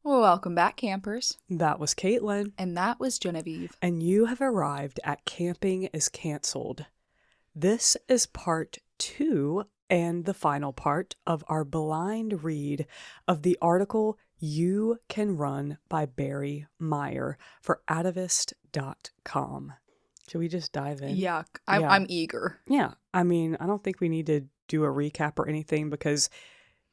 Welcome back, campers. That was Caitlin. And that was Genevieve. And you have arrived at Camping is Cancelled. This is part 2 and the final part of our blind read of the article You Can Run by Barry Meier for atavist.com. Should we just dive in? Yeah, I'm eager. Yeah. I mean, I don't think we need to do a recap or anything because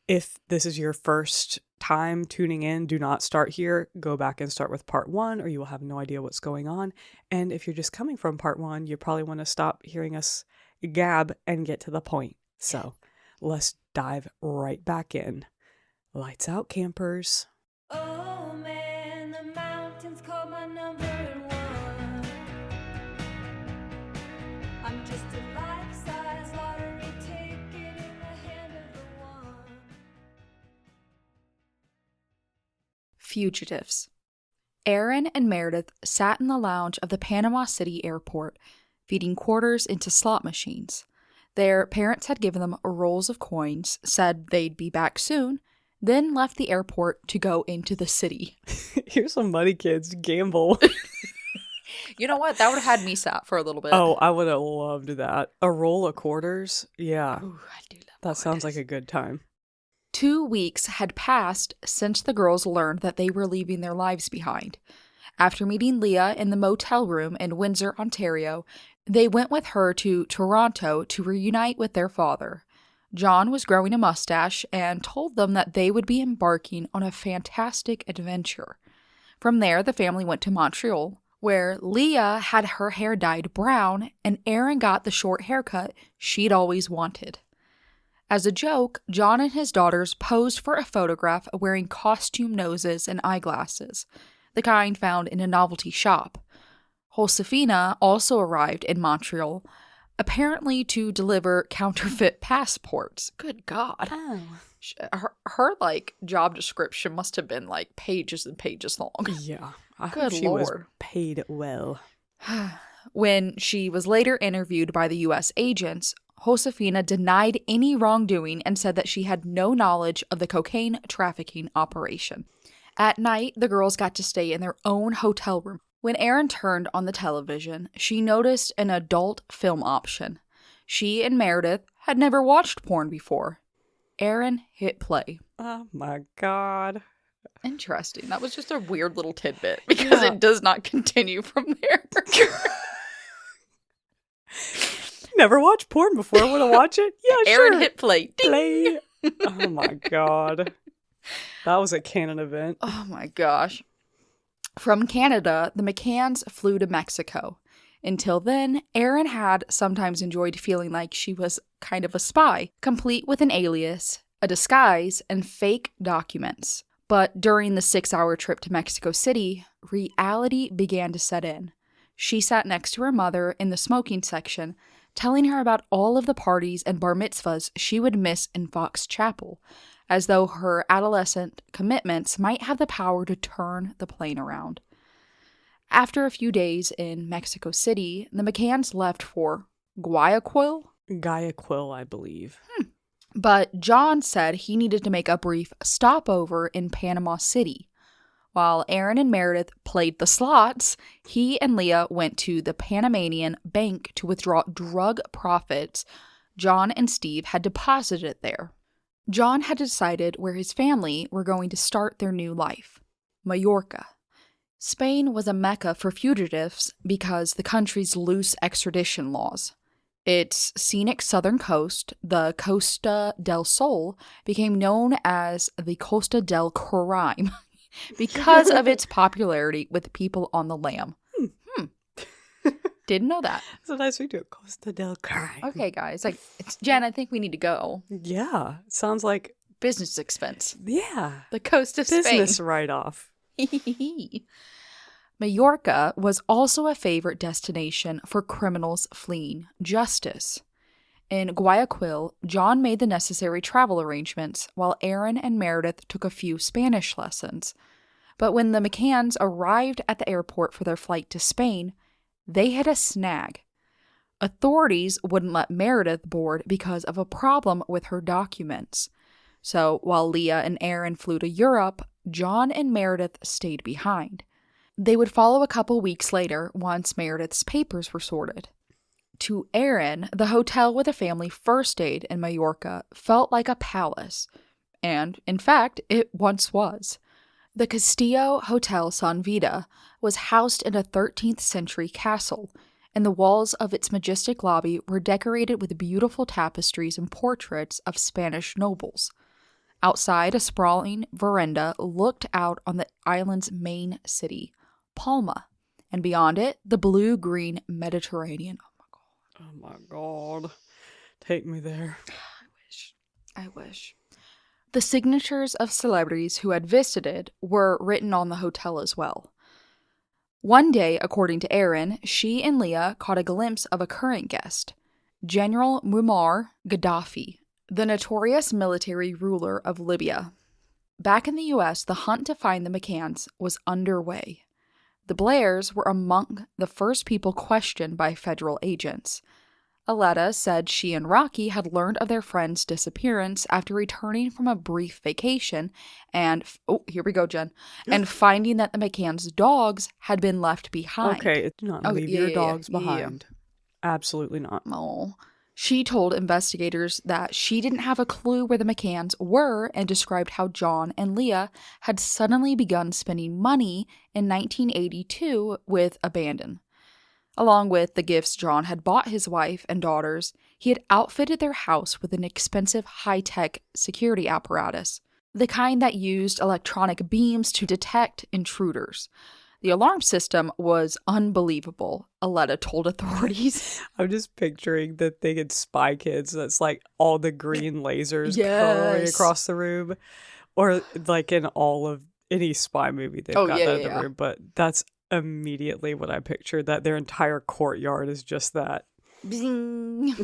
if this is your first time tuning in, do not start here. Go back and start with part 1 or you will have no idea what's going on. And if you're just coming from part 1, you probably want to stop hearing us gab and get to the point. So let's dive right back in. Lights out, campers. Oh man, the mountains call my number one. I'm just a life-size lottery ticket in the hand of the one. Fugitives. Erin and Meredith sat in the lounge of the Panama City airport, feeding quarters into slot machines. Their parents had given them rolls of coins, said they'd be back soon, then left the airport to go into the city. Here's some money, kids. Gamble. You know what? That would have had me sat for a little bit. Oh, I would have loved that. A roll of quarters? Yeah. Ooh, I do love That sounds quarters. like a good time. 2 weeks had passed since the girls learned that they were leaving their lives behind. After meeting Leah in the motel room in Windsor, Ontario, they went with her to Toronto to reunite with their father. John was growing a mustache and told them that they would be embarking on a fantastic adventure. From there, the family went to Montreal, where Leah had her hair dyed brown and Erin got the short haircut she'd always wanted. As a joke, John and his daughters posed for a photograph wearing costume noses and eyeglasses, the kind found in a novelty shop. Josefina also arrived in Montreal, apparently to deliver counterfeit passports. Good God. Oh. Her job description must have been, pages and pages long. Yeah. I Good hope she was Lord. paid well. When she was later interviewed by the U.S. agents, Josefina denied any wrongdoing and said that she had no knowledge of the cocaine trafficking operation. At night, the girls got to stay in their own hotel room. When Erin turned on the television, she noticed an adult film option. She and Meredith had never watched porn before. Erin hit play. Oh my God. Interesting. That was just a weird little tidbit because Yeah. it does not continue from there. Never watched porn before. Want to watch it? Yeah, Erin sure. hit play. Ding! Play. Oh my God. That was a canon event. Oh my gosh. From Canada, the McCanns flew to Mexico. Until then, Erin had sometimes enjoyed feeling like she was kind of a spy, complete with an alias, a disguise, and fake documents. But during the 6-hour trip to Mexico City, reality began to set in. She sat next to her mother in the smoking section, telling her about all of the parties and bar mitzvahs she would miss in Fox Chapel, as though her adolescent commitments might have the power to turn the plane around. After a few days in Mexico City, the McCanns left for Guayaquil, Guayaquil, I believe. but John said he needed to make a brief stopover in Panama City. While Erin and Meredith played the slots, he and Leah went to the Panamanian bank to withdraw drug profits John and Steve had deposited there. John had decided where his family were going to start their new life: Mallorca. Spain was a mecca for fugitives because the country's loose extradition laws. Its scenic southern coast, the Costa del Sol, became known as the Costa del Crime because of its popularity with people on the lam. Didn't know that. It's a nice way to do it. Costa del Crime. Okay, guys. Jen, I think we need to go. Yeah. Sounds like, Business expense. yeah. The coast of Business Spain. write-off. Mallorca was also a favorite destination for criminals fleeing justice. In Guayaquil, John made the necessary travel arrangements, while Erin and Meredith took a few Spanish lessons. But when the McCanns arrived at the airport for their flight to Spain, they had a snag. Authorities wouldn't let Meredith board because of a problem with her documents. So while Leah and Erin flew to Europe, John and Meredith stayed behind. They would follow a couple weeks later once Meredith's papers were sorted. To Erin, the hotel where the family first stayed in Mallorca felt like a palace, and, in fact, it once was. The Castillo Hotel San Vida was housed in a 13th century castle, and the walls of its majestic lobby were decorated with beautiful tapestries and portraits of Spanish nobles. Outside, a sprawling veranda looked out on the island's main city, Palma, and beyond it, the blue-green Mediterranean. Oh my God. Take me there. I wish. The signatures of celebrities who had visited were written on the hotel as well. One day, according to Erin, she and Leah caught a glimpse of a current guest, General Muammar Gaddafi, the notorious military ruler of Libya. Back in the U.S., the hunt to find the McCanns was underway. The Blairs were among the first people questioned by federal agents. Aletta said she and Rocky had learned of their friend's disappearance after returning from a brief vacation and, here we go, Jen, and finding that the McCanns' dogs had been left behind. Okay, do not leave your dogs behind. Absolutely not. Oh. She told investigators that she didn't have a clue where the McCanns were and described how John and Leah had suddenly begun spending money in 1982 with abandon. Along with the gifts John had bought his wife and daughters, he had outfitted their house with an expensive high-tech security apparatus, the kind that used electronic beams to detect intruders. The alarm system was unbelievable, Aletta told authorities. I'm just picturing the thing in Spy Kids that's like all the green lasers going across the room. Or like in all of any spy movie they've got that in the room. But that's immediately what I pictured, that their entire courtyard is just that. Bing.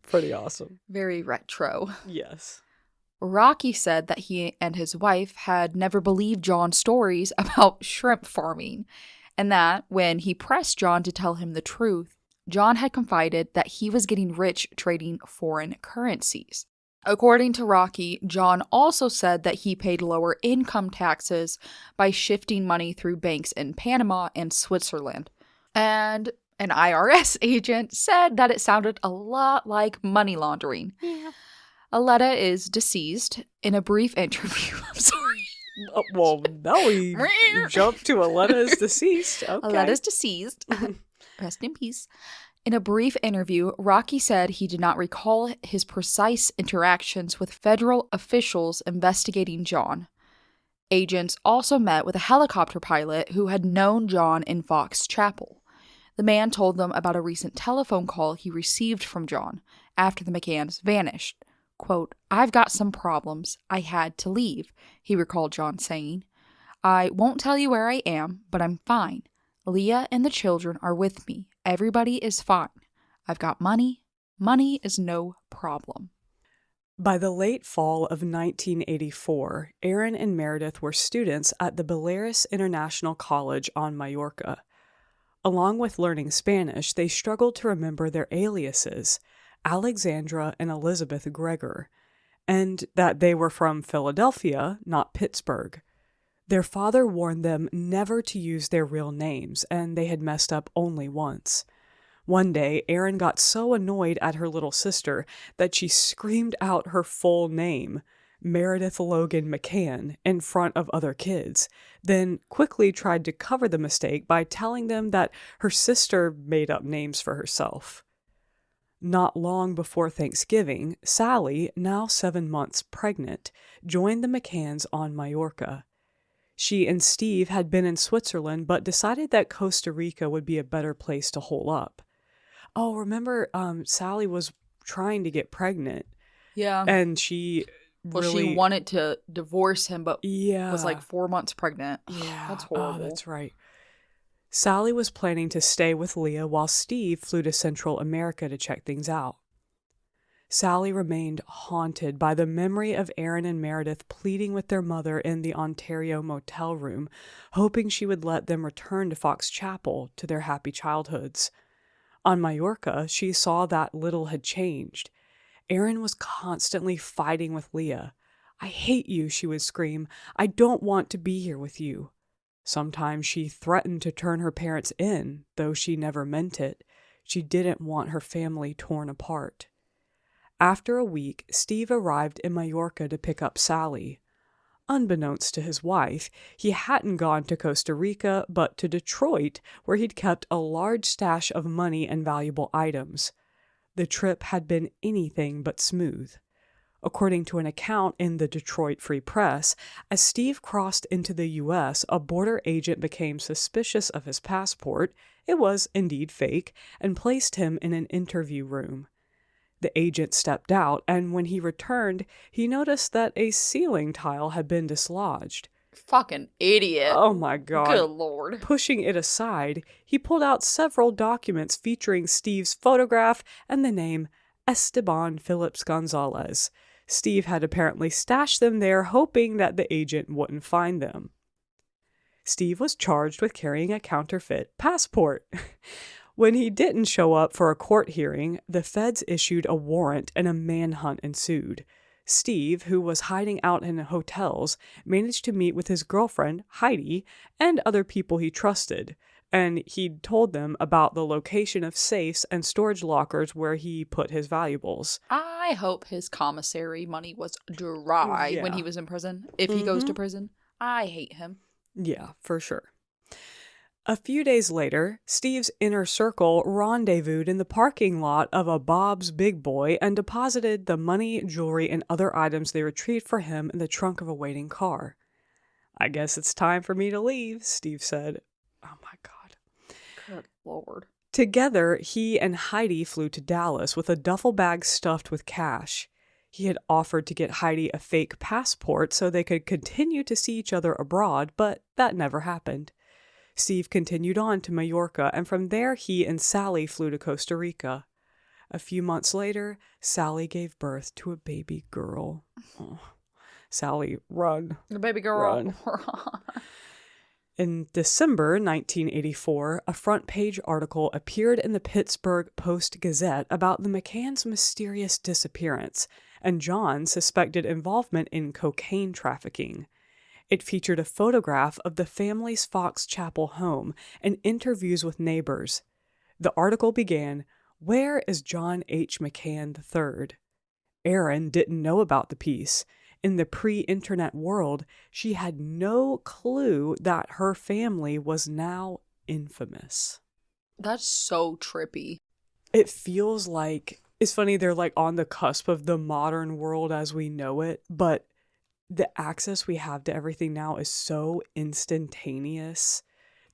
Pretty awesome. Very retro. Yes. Rocky said that he and his wife had never believed John's stories about shrimp farming, and that when he pressed John to tell him the truth, John had confided that he was getting rich trading foreign currencies. According to Rocky, John also said that he paid lower income taxes by shifting money through banks in Panama and Switzerland. And an IRS agent said that it sounded a lot like money laundering. Yeah. Aletta is deceased. In a brief interview, I'm sorry. Well, now we jump to Aletta is deceased. Okay. Aletta's deceased. Rest in peace. In a brief interview, Rocky said he did not recall his precise interactions with federal officials investigating John. Agents also met with a helicopter pilot who had known John in Fox Chapel. The man told them about a recent telephone call he received from John after the McCanns vanished. Quote, "I've got some problems. I had to leave," he recalled John saying. "I won't tell you where I am, but I'm fine. Leah and the children are with me. Everybody is fine. I've got money. Money is no problem." By the late fall of 1984, Erin and Meredith were students at the Baleares International College on Mallorca. Along with learning Spanish, they struggled to remember their aliases, Alexandra and Elizabeth Gregor, and that they were from Philadelphia, not Pittsburgh. Their father warned them never to use their real names, and they had messed up only once. One day, Erin got so annoyed at her little sister that she screamed out her full name, Meredith Logan McCann, in front of other kids, then quickly tried to cover the mistake by telling them that her sister made up names for herself. Not long before Thanksgiving, Sally, now 7 months pregnant, joined the McCanns on Mallorca. She and Steve had been in Switzerland, but decided that Costa Rica would be a better place to hole up. Oh, remember, Sally was trying to get pregnant. Yeah. And she she wanted to divorce him, but yeah, was like 4 months pregnant. Yeah. That's horrible. Oh, that's right. Sally was planning to stay with Leah while Steve flew to Central America to check things out. Sally remained haunted by the memory of Erin and Meredith pleading with their mother in the Ontario motel room, hoping she would let them return to Fox Chapel to their happy childhoods. On Mallorca, she saw that little had changed. Erin was constantly fighting with Leah. "I hate you," she would scream. "I don't want to be here with you." Sometimes she threatened to turn her parents in, though she never meant it. She didn't want her family torn apart. After a week, Steve arrived in Mallorca to pick up Sally. Unbeknownst to his wife, he hadn't gone to Costa Rica, but to Detroit, where he'd kept a large stash of money and valuable items. The trip had been anything but smooth. According to an account in the Detroit Free Press, as Steve crossed into the U.S., a border agent became suspicious of his passport, it was indeed fake, and placed him in an interview room. The agent stepped out, and when he returned, he noticed that a ceiling tile had been dislodged. Fucking idiot. Oh my God. Good Lord. Pushing it aside, he pulled out several documents featuring Steve's photograph and the name Esteban Phillips Gonzalez. Steve had apparently stashed them there, hoping that the agent wouldn't find them. Steve was charged with carrying a counterfeit passport. When he didn't show up for a court hearing, the feds issued a warrant and a manhunt ensued. Steve, who was hiding out in hotels, managed to meet with his girlfriend, Heidi, and other people he trusted, and he'd told them about the location of safes and storage lockers where he put his valuables. I hope his commissary money was dry when he was in prison. If he goes to prison, I hate him. Yeah, for sure. A few days later, Steve's inner circle rendezvoused in the parking lot of a Bob's Big Boy and deposited the money, jewelry, and other items they retrieved for him in the trunk of a waiting car. "I guess it's time for me to leave," Steve said. Oh my God. Good Lord. Together, he and Heidi flew to Dallas with a duffel bag stuffed with cash. He had offered to get Heidi a fake passport so they could continue to see each other abroad, but that never happened. Steve continued on to Mallorca, and from there he and Sally flew to Costa Rica. A few months later, Sally gave birth to a baby girl. Oh. Sally, run. The baby girl. Run. In December 1984, a front-page article appeared in the Pittsburgh Post-Gazette about the McCanns' mysterious disappearance, and John suspected involvement in cocaine trafficking. It featured a photograph of the family's Fox Chapel home and interviews with neighbors. The article began, "Where is John H. McCann III?" Erin didn't know about the piece. In the pre-internet world, she had no clue that her family was now infamous. That's so trippy. It feels like, it's funny, they're like on the cusp of the modern world as we know it, but the access we have to everything now is so instantaneous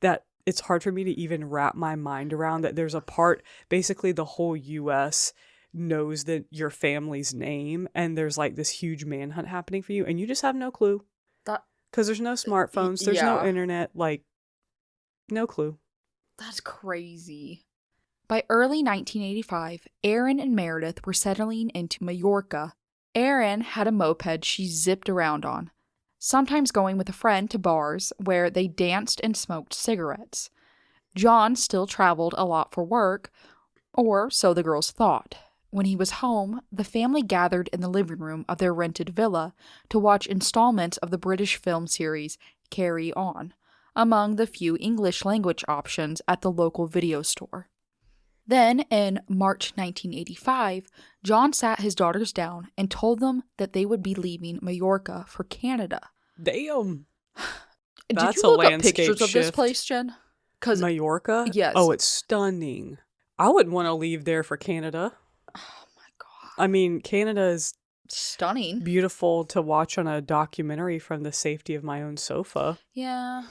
that it's hard for me to even wrap my mind around that there's a part, basically the whole US knows that your family's name, and there's like this huge manhunt happening for you, and you just have no clue. Because there's no smartphones, there's no internet, like, no clue. That's crazy. By early 1985, Erin and Meredith were settling into Mallorca. Erin had a moped she zipped around on, sometimes going with a friend to bars where they danced and smoked cigarettes. John still traveled a lot for work, or so the girls thought. When he was home, the family gathered in the living room of their rented villa to watch installments of the British film series Carry On, among the few English-language options at the local video store. Then, in March 1985, John sat his daughters down and told them that they would be leaving Mallorca for Canada. Damn. Did That's you a look up landscape pictures of this shift. place, Jen? 'Cause Mallorca? yes. Oh, it's stunning. I wouldn't want to leave there for Canada. oh my God, I mean, Canada is stunning. beautiful to watch on a documentary from the safety of my own sofa. Yeah.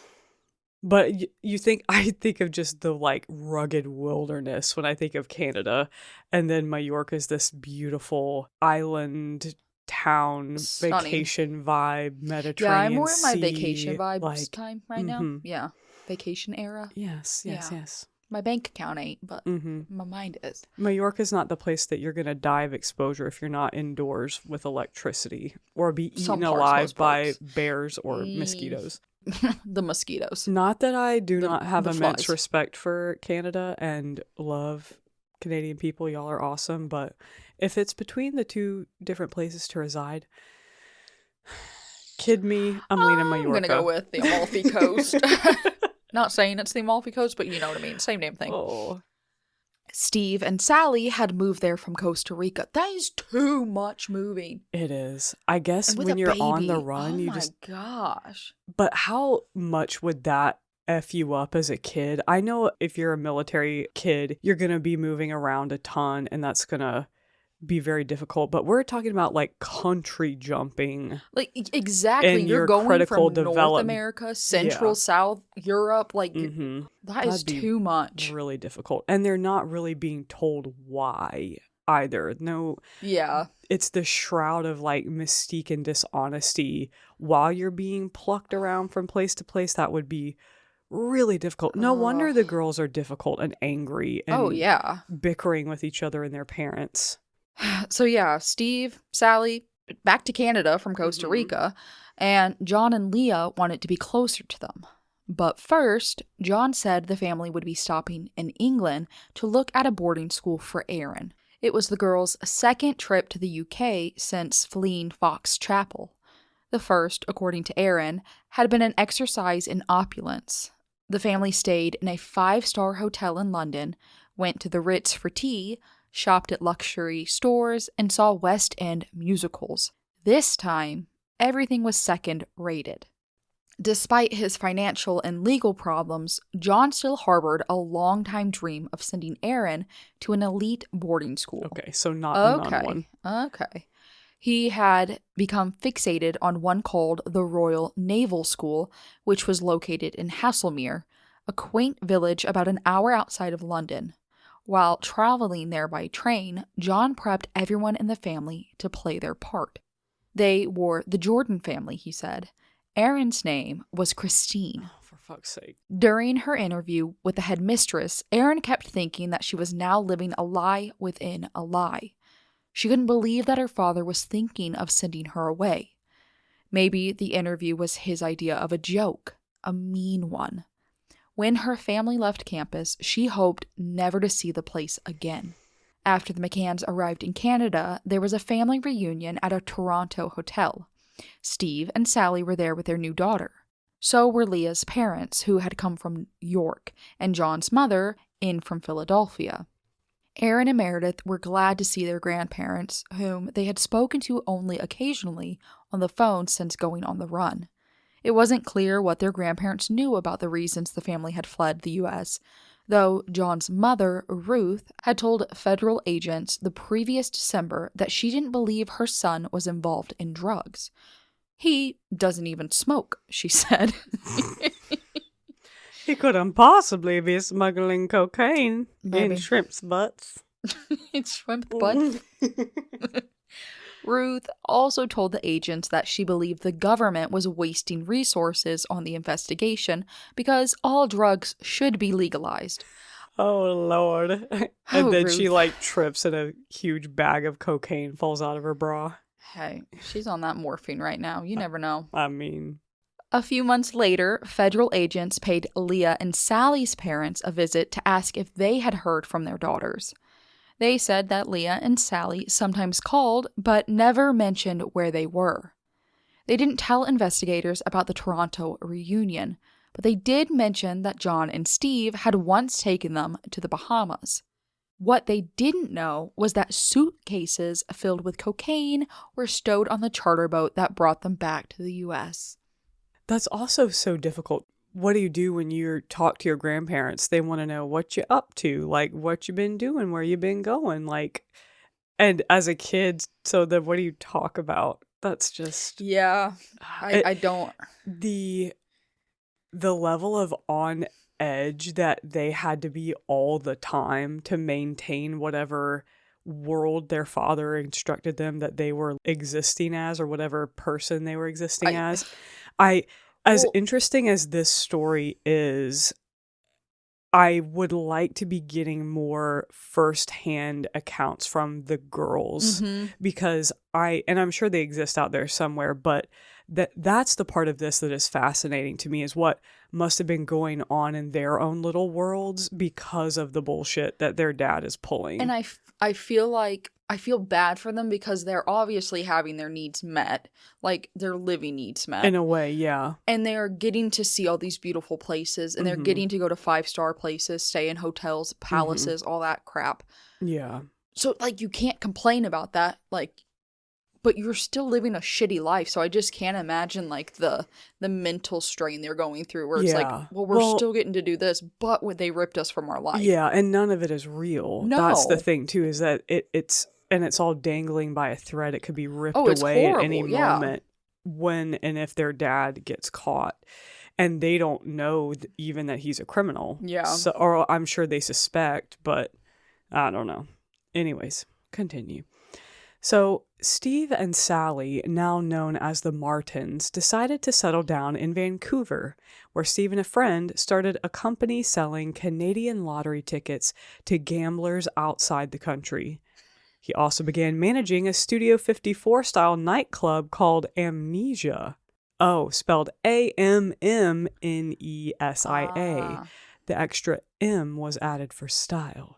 But I think of just the like rugged wilderness when I think of Canada. And then Mallorca is this beautiful island town, Stunning. vacation vibe, Yeah, Mediterranean I'm more in my sea, vacation vibes like, time right now. Yeah. Vacation era. Yes. Yeah. My bank account ain't, but my mind is. Mallorca's not the place that you're going to die of exposure if you're not indoors with electricity or be Some eaten parts, alive most by parts. bears or mosquitoes. The mosquitoes. Not that I do not have the immense flies. respect for Canada and love Canadian people. Y'all are awesome. But if it's between the two different places to reside, Kid me, I'm leaning Mallorca. I'm going to go with the Amalfi Coast. Not saying it's the Amalfi Coast, but you know what I mean. Same damn thing. Oh, Steve and Sally had moved there from Costa Rica. That is too much moving. it is. I guess And with when a you're on the baby, run, oh you my just. gosh. But how much would that F you up as a kid? I know if you're a military kid, you're going to be moving around a ton and that's going to be very difficult. But we're talking about like country jumping. Like, exactly. And You're your going critical from North develop- America, Central, Yeah. South, Europe. Like, Mm-hmm. that is That'd be too much. Really difficult. And they're not really being told why either. No, Yeah. it's the shroud of like mystique and dishonesty while you're being plucked around from place to place. That would be really difficult. No wonder Ugh. the girls are difficult and angry and Oh, yeah. bickering with each other and their parents. So, yeah, Steve, Sally, back to Canada from Costa Mhm. Rica, and John and Leah wanted to be closer to them. But first, John said the family would be stopping in England to look at a boarding school for Erin. It was the girls' second trip to the UK since fleeing Fox Chapel. The first, according to Erin, had been an exercise in opulence. The family stayed in a 5-star hotel in London, went to the Ritz for tea, shopped at luxury stores, and saw West End musicals. This time, everything was second rated. Despite his financial and legal problems, John still harbored a long-time dream of sending Erin to an elite boarding school. Okay, so not a nun Okay. one. Okay. He had become fixated on one called the Royal Naval School, which was located in Haslemere, a quaint village about an hour outside of London. While traveling there by train, John prepped everyone in the family to play their part. They were the Jordan family, he said. Erin's name was Christine. Oh, for fuck's sake. During her interview with the headmistress, Erin kept thinking that she was now living a lie within a lie. She couldn't believe that her father was thinking of sending her away. Maybe the interview was his idea of a joke, a mean one. When her family left campus, she hoped never to see the place again. After the McCanns arrived in Canada, there was a family reunion at a Toronto hotel. Steve and Sally were there with their new daughter. So were Leah's parents, who had come from York, and John's mother, in from Philadelphia. Erin and Meredith were glad to see their grandparents, whom they had spoken to only occasionally on the phone since going on the run. It wasn't clear what their grandparents knew about the reasons the family had fled the U.S., though John's mother, Ruth, had told federal agents the previous December that she didn't believe her son was involved in drugs. He doesn't even smoke, she said. He couldn't possibly be smuggling cocaine Maybe. in shrimp's butts. It's shrimp butt. Ruth also told the agents that she believed the government was wasting resources on the investigation because all drugs should be legalized. Oh, Lord. And Oh, then she, Ruth. like, trips and a huge bag of cocaine falls out of her bra. Hey, she's on that morphine right now. You never know. I mean, A few months later, federal agents paid Leah and Sally's parents a visit to ask if they had heard from their daughters. They said that Leah and Sally sometimes called, but never mentioned where they were. They didn't tell investigators about the Toronto reunion, but they did mention that John and Steve had once taken them to the Bahamas. What they didn't know was that suitcases filled with cocaine were stowed on the charter boat that brought them back to the U.S. that's also so difficult. What do you do when you talk to your grandparents? They want to know what you up to, like what you been doing, where you been going, like, and as a kid, so then what do you talk about? That's just Yeah, I don't. the level of on edge that they had to be all the time to maintain whatever world their father instructed them that they were existing as, or whatever person they were existing as. As Well- interesting as this story is, I would like to be getting more firsthand accounts from the girls, because I'm sure they exist out there somewhere, but that's the part of this that is fascinating to me, is what must have been going on in their own little worlds because of the bullshit that their dad is pulling. And I feel like I feel bad for them because they're obviously having their needs met, like their living needs met. In a way, yeah. And they're getting to see all these beautiful places, and they're Mhm. getting to go to 5-star places, stay in hotels, palaces, all that crap. Yeah. So, like, you can't complain about that, like, but you're still living a shitty life. So I just can't imagine, like, the mental strain they're going through, where it's Yeah. like, well, we're still getting to do this, but they ripped us from our life. Yeah, and none of it is real. That's the No. thing too, is that it's all dangling by a thread. It could be ripped It's away at any horrible, yeah. moment when and if their dad gets caught. And they don't know even that he's a criminal. Yeah. So, or I'm sure they suspect, but I don't know. Anyways, continue. So, Steve and Sally, now known as the Martins, decided to settle down in Vancouver, where Steve and a friend started a company selling Canadian lottery tickets to gamblers outside the country. He also began managing a Studio 54 style nightclub called Ammmnesia. Oh, spelled Ammnesia. Ah. The extra M was added for style.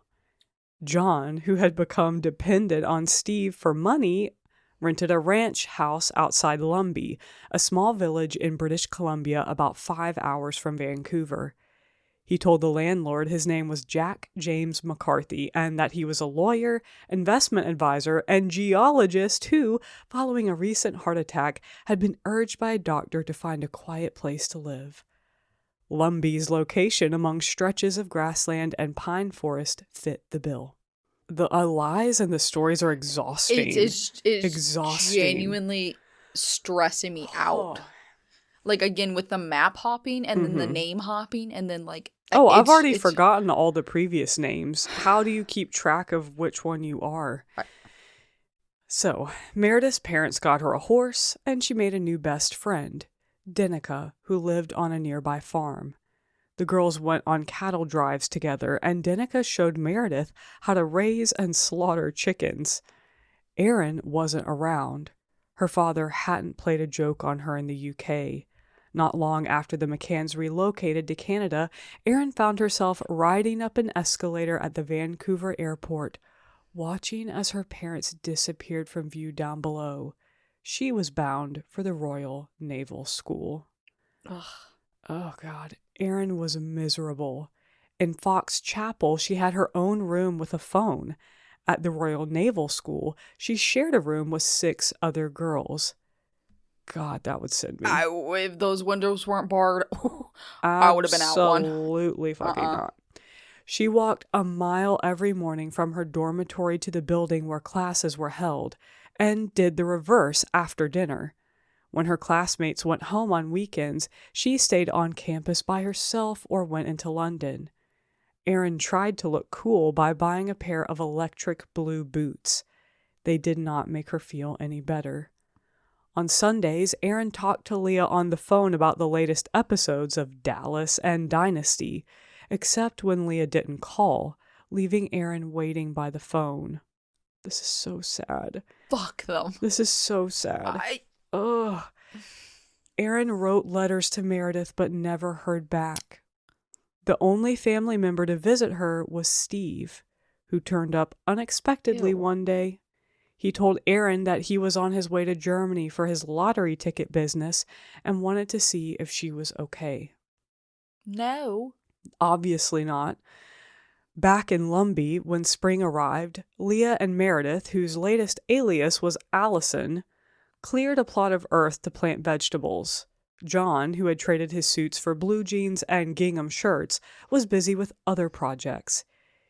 John, who had become dependent on Steve for money, rented a ranch house outside Lumbee, a small village in British Columbia about 5 hours from Vancouver. He told the landlord his name was Jack James McCarthy and that he was a lawyer, investment advisor, and geologist who, following a recent heart attack, had been urged by a doctor to find a quiet place to live. Lumbee's location among stretches of grassland and pine forest fit the bill. The lies and the stories are exhausting. It's exhausting. Genuinely stressing me out. Like, again, with the map hopping and then the name hopping and then, like... Oh, I've already forgotten all the previous names. How do you keep track of which one you are? So, Meredith's parents got her a horse, and she made a new best friend, Denica, who lived on a nearby farm. The girls went on cattle drives together, and Denica showed Meredith how to raise and slaughter chickens. Erin wasn't around. Her father hadn't played a joke on her in the UK. Not long after the McCanns relocated to Canada, Erin found herself riding up an escalator at the Vancouver airport, watching as her parents disappeared from view down below. She was bound for the Royal Naval School. Ugh. Oh, God. Erin was miserable. In Fox Chapel, she had her own room with a phone. At the Royal Naval School, she shared a room with 6 other girls. God, that would send me. If those windows weren't barred, I would have been out one. Absolutely fucking not. She walked a mile every morning from her dormitory to the building where classes were held, and did the reverse after dinner. When her classmates went home on weekends, she stayed on campus by herself or went into London. Erin tried to look cool by buying a pair of electric blue boots. They did not make her feel any better. On Sundays, Erin talked to Leah on the phone about the latest episodes of Dallas and Dynasty, except when Leah didn't call, leaving Erin waiting by the phone. This is so sad. Fuck them. This is so sad. Ugh. Erin wrote letters to Meredith but never heard back. The only family member to visit her was Steve, who turned up unexpectedly one day. He told Erin that he was on his way to Germany for his lottery ticket business and wanted to see if she was okay. No. Obviously not. Back in Lumbee, when spring arrived, Leah and Meredith, whose latest alias was Allison, cleared a plot of earth to plant vegetables. John, who had traded his suits for blue jeans and gingham shirts, was busy with other projects.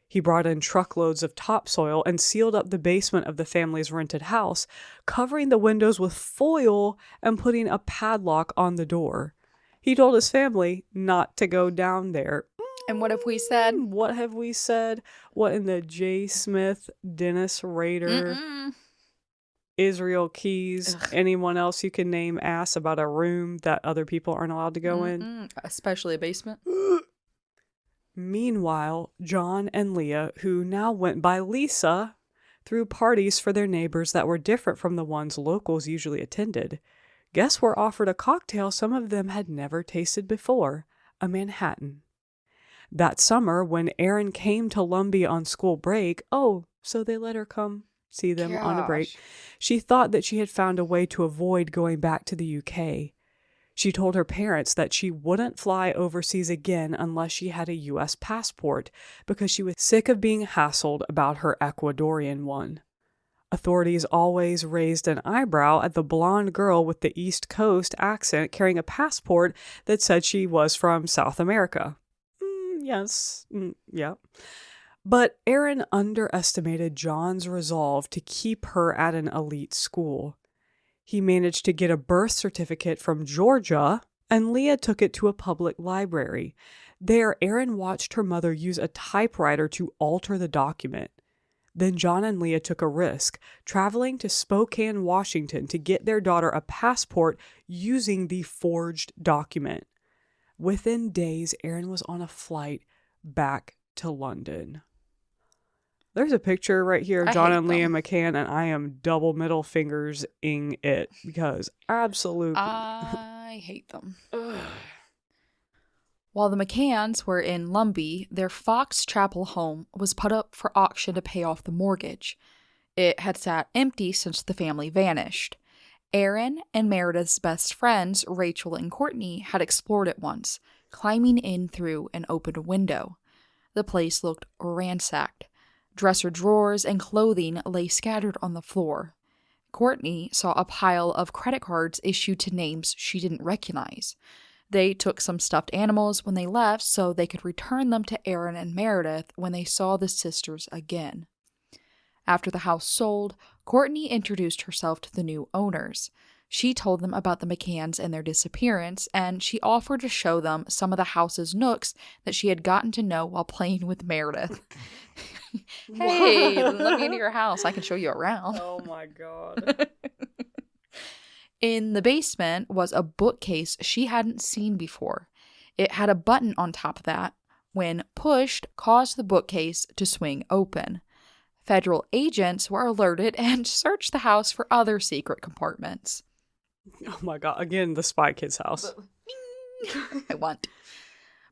He brought in truckloads of topsoil and sealed up the basement of the family's rented house, covering the windows with foil and putting a padlock on the door. He told his family not to go down there. And what have we said? What have we said? What in the J. Smith, Dennis Rader, Israel Keys, anyone else you can name ass about a room that other people aren't allowed to go in? Especially a basement. Meanwhile, John and Leah, who now went by Lisa, threw parties for their neighbors that were different from the ones locals usually attended. Guests were offered a cocktail some of them had never tasted before, a Manhattan. That summer, when Erin came to Lumbee on school break, so they let her come see them on a break. Gosh. She thought that she had found a way to avoid going back to the UK. She told her parents that she wouldn't fly overseas again unless she had a US passport because she was sick of being hassled about her Ecuadorian one. Authorities always raised an eyebrow at the blonde girl with the East Coast accent carrying a passport that said she was from South America. Yes, yeah. But Erin underestimated John's resolve to keep her at an elite school. He managed to get a birth certificate from Georgia, and Leah took it to a public library. There, Erin watched her mother use a typewriter to alter the document. Then John and Leah took a risk, traveling to Spokane, Washington to get their daughter a passport using the forged document. Within days, Erin was on a flight back to London. There's a picture right here of I John hate and Leah them. McCann, and I am double middle fingers-ing it because absolute... I hate them. While the McCanns were in Lumbee, their Fox Chapel home was put up for auction to pay off the mortgage. It had sat empty since the family vanished. Erin and Meredith's best friends, Rachel and Courtney, had explored it once, climbing in through an open window. The place looked ransacked. Dresser drawers and clothing lay scattered on the floor. Courtney saw a pile of credit cards issued to names she didn't recognize. They took some stuffed animals when they left so they could return them to Erin and Meredith when they saw the sisters again. After the house sold, Courtney introduced herself to the new owners. She told them about the McCanns and their disappearance, and she offered to show them some of the house's nooks that she had gotten to know while playing with Meredith. Hey, let me into your house. I can show you around. Oh my god. In the basement was a bookcase she hadn't seen before. It had a button on top of that, when pushed, caused the bookcase to swing open. Federal agents were alerted and searched the house for other secret compartments. Oh my god. Again, the Spy Kids house. I want.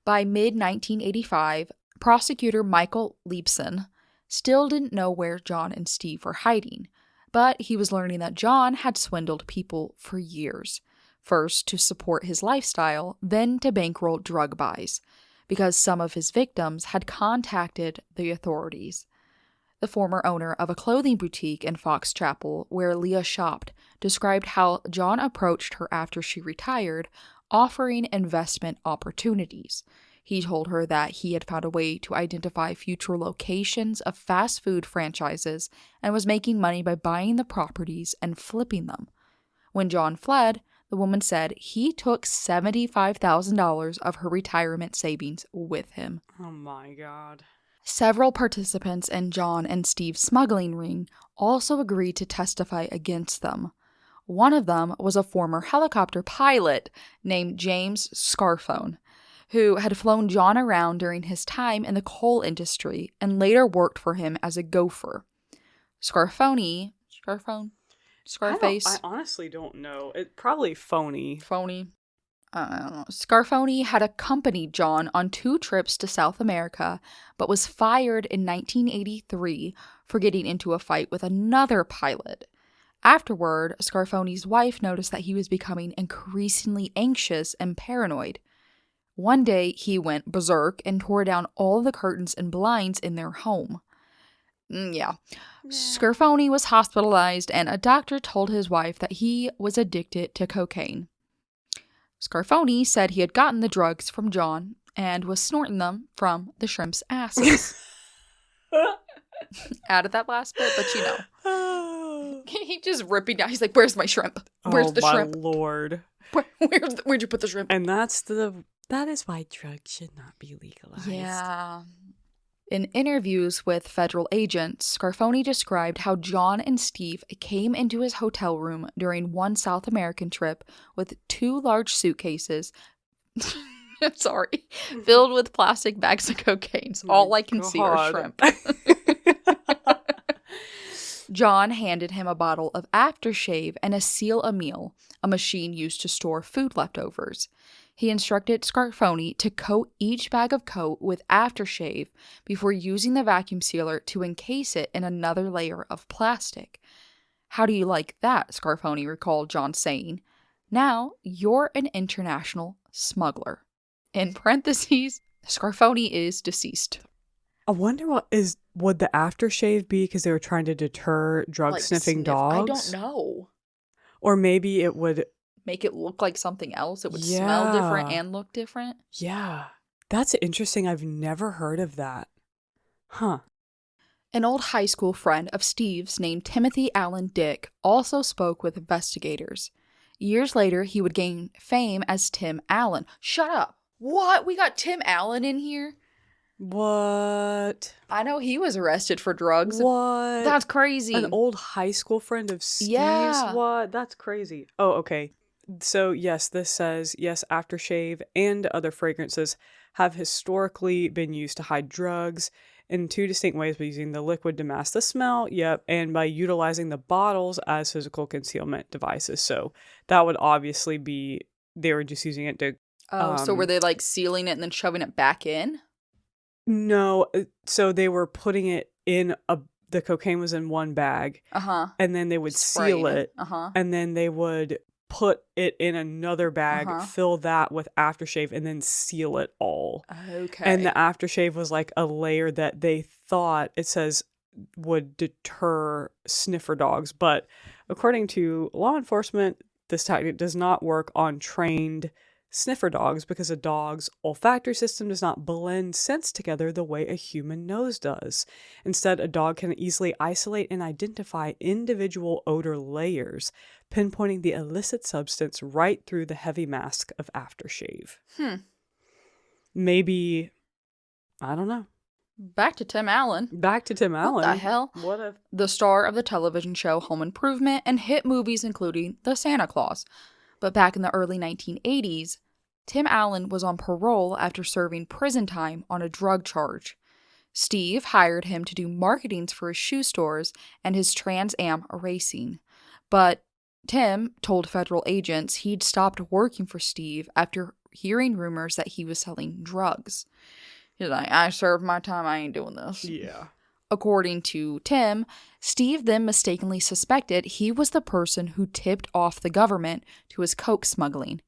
By mid-1985, prosecutor Michael Leibson still didn't know where John and Steve were hiding, but he was learning that John had swindled people for years. First to support his lifestyle, then to bankroll drug buys, because some of his victims had contacted the authorities. The former owner of a clothing boutique in Fox Chapel, where Leah shopped, described how John approached her after she retired, offering investment opportunities. He told her that he had found a way to identify future locations of fast food franchises and was making money by buying the properties and flipping them. When John fled, the woman said he took $75,000 of her retirement savings with him. Oh my god. Several participants in John and Steve's smuggling ring also agreed to testify against them. One of them was a former helicopter pilot named James Scarfone, who had flown John around during his time in the coal industry and later worked for him as a gopher. Scarface? I honestly don't know. It probably phony. Phony. I don't know. Scarfone had accompanied John on 2 trips to South America, but was fired in 1983 for getting into a fight with another pilot. Afterward, Scarfone's wife noticed that he was becoming increasingly anxious and paranoid. One day, he went berserk and tore down all the curtains and blinds in their home. Scarfone was hospitalized, and a doctor told his wife that he was addicted to cocaine. Scarfone said he had gotten the drugs from John and was snorting them from the shrimp's asses. Added that last bit, but you know. He just ripping down. He's like, "Where's my shrimp? Where's the shrimp? Oh my lord. Where'd you put the shrimp?" And that is why drugs should not be legalized. Yeah. In interviews with federal agents, Scarfone described how John and Steve came into his hotel room during one South American trip with 2 large suitcases, filled with plastic bags of cocaine. So all I can see are shrimp. John handed him a bottle of aftershave and a seal a meal, a machine used to store food leftovers. He instructed Scarfoni to coat each bag of coat with aftershave before using the vacuum sealer to encase it in another layer of plastic. How do you like that? Scarfoni recalled John saying. Now you're an international smuggler. In parentheses, Scarfoni is deceased. I wonder would the aftershave be because they were trying to deter drug sniffing dogs? I don't know. Or maybe it would make it look like something else. It would smell different and look different. Yeah. That's interesting. I've never heard of that. Huh. An old high school friend of Steve's named Timothy Allen Dick also spoke with investigators. Years later, he would gain fame as Tim Allen. Shut up. What? We got Tim Allen in here? What? I know he was arrested for drugs. What? That's crazy. An old high school friend of Steve's? Yeah. What? That's crazy. Oh, okay. So, yes, this says, yes, aftershave and other fragrances have historically been used to hide drugs in two distinct ways, by using the liquid to mask the smell, and by utilizing the bottles as physical concealment devices. So that would obviously be, they were just using it to... so were they like sealing it and then shoving it back in? No, so they were putting it in the cocaine was in one bag, and then they would seal it, and then they would put it in another bag, fill that with aftershave, and then seal it all. Okay. And the aftershave was like a layer that they thought, it says, would deter sniffer dogs. But according to law enforcement, this tactic does not work on trained sniffer dogs because a dog's olfactory system does not blend scents together the way a human nose does. Instead, a dog can easily isolate and identify individual odor layers, pinpointing the illicit substance right through the heavy mask of aftershave. Maybe, I don't know. Back to Tim Allen. What the hell? What if... The star of the television show Home Improvement and hit movies including The Santa Claus. But back in the early 1980s, Tim Allen was on parole after serving prison time on a drug charge. Steve hired him to do marketings for his shoe stores and his Trans Am racing. But Tim told federal agents he'd stopped working for Steve after hearing rumors that he was selling drugs. He's like, I served my time, I ain't doing this. Yeah. According to Tim, Steve then mistakenly suspected he was the person who tipped off the government to his coke smuggling.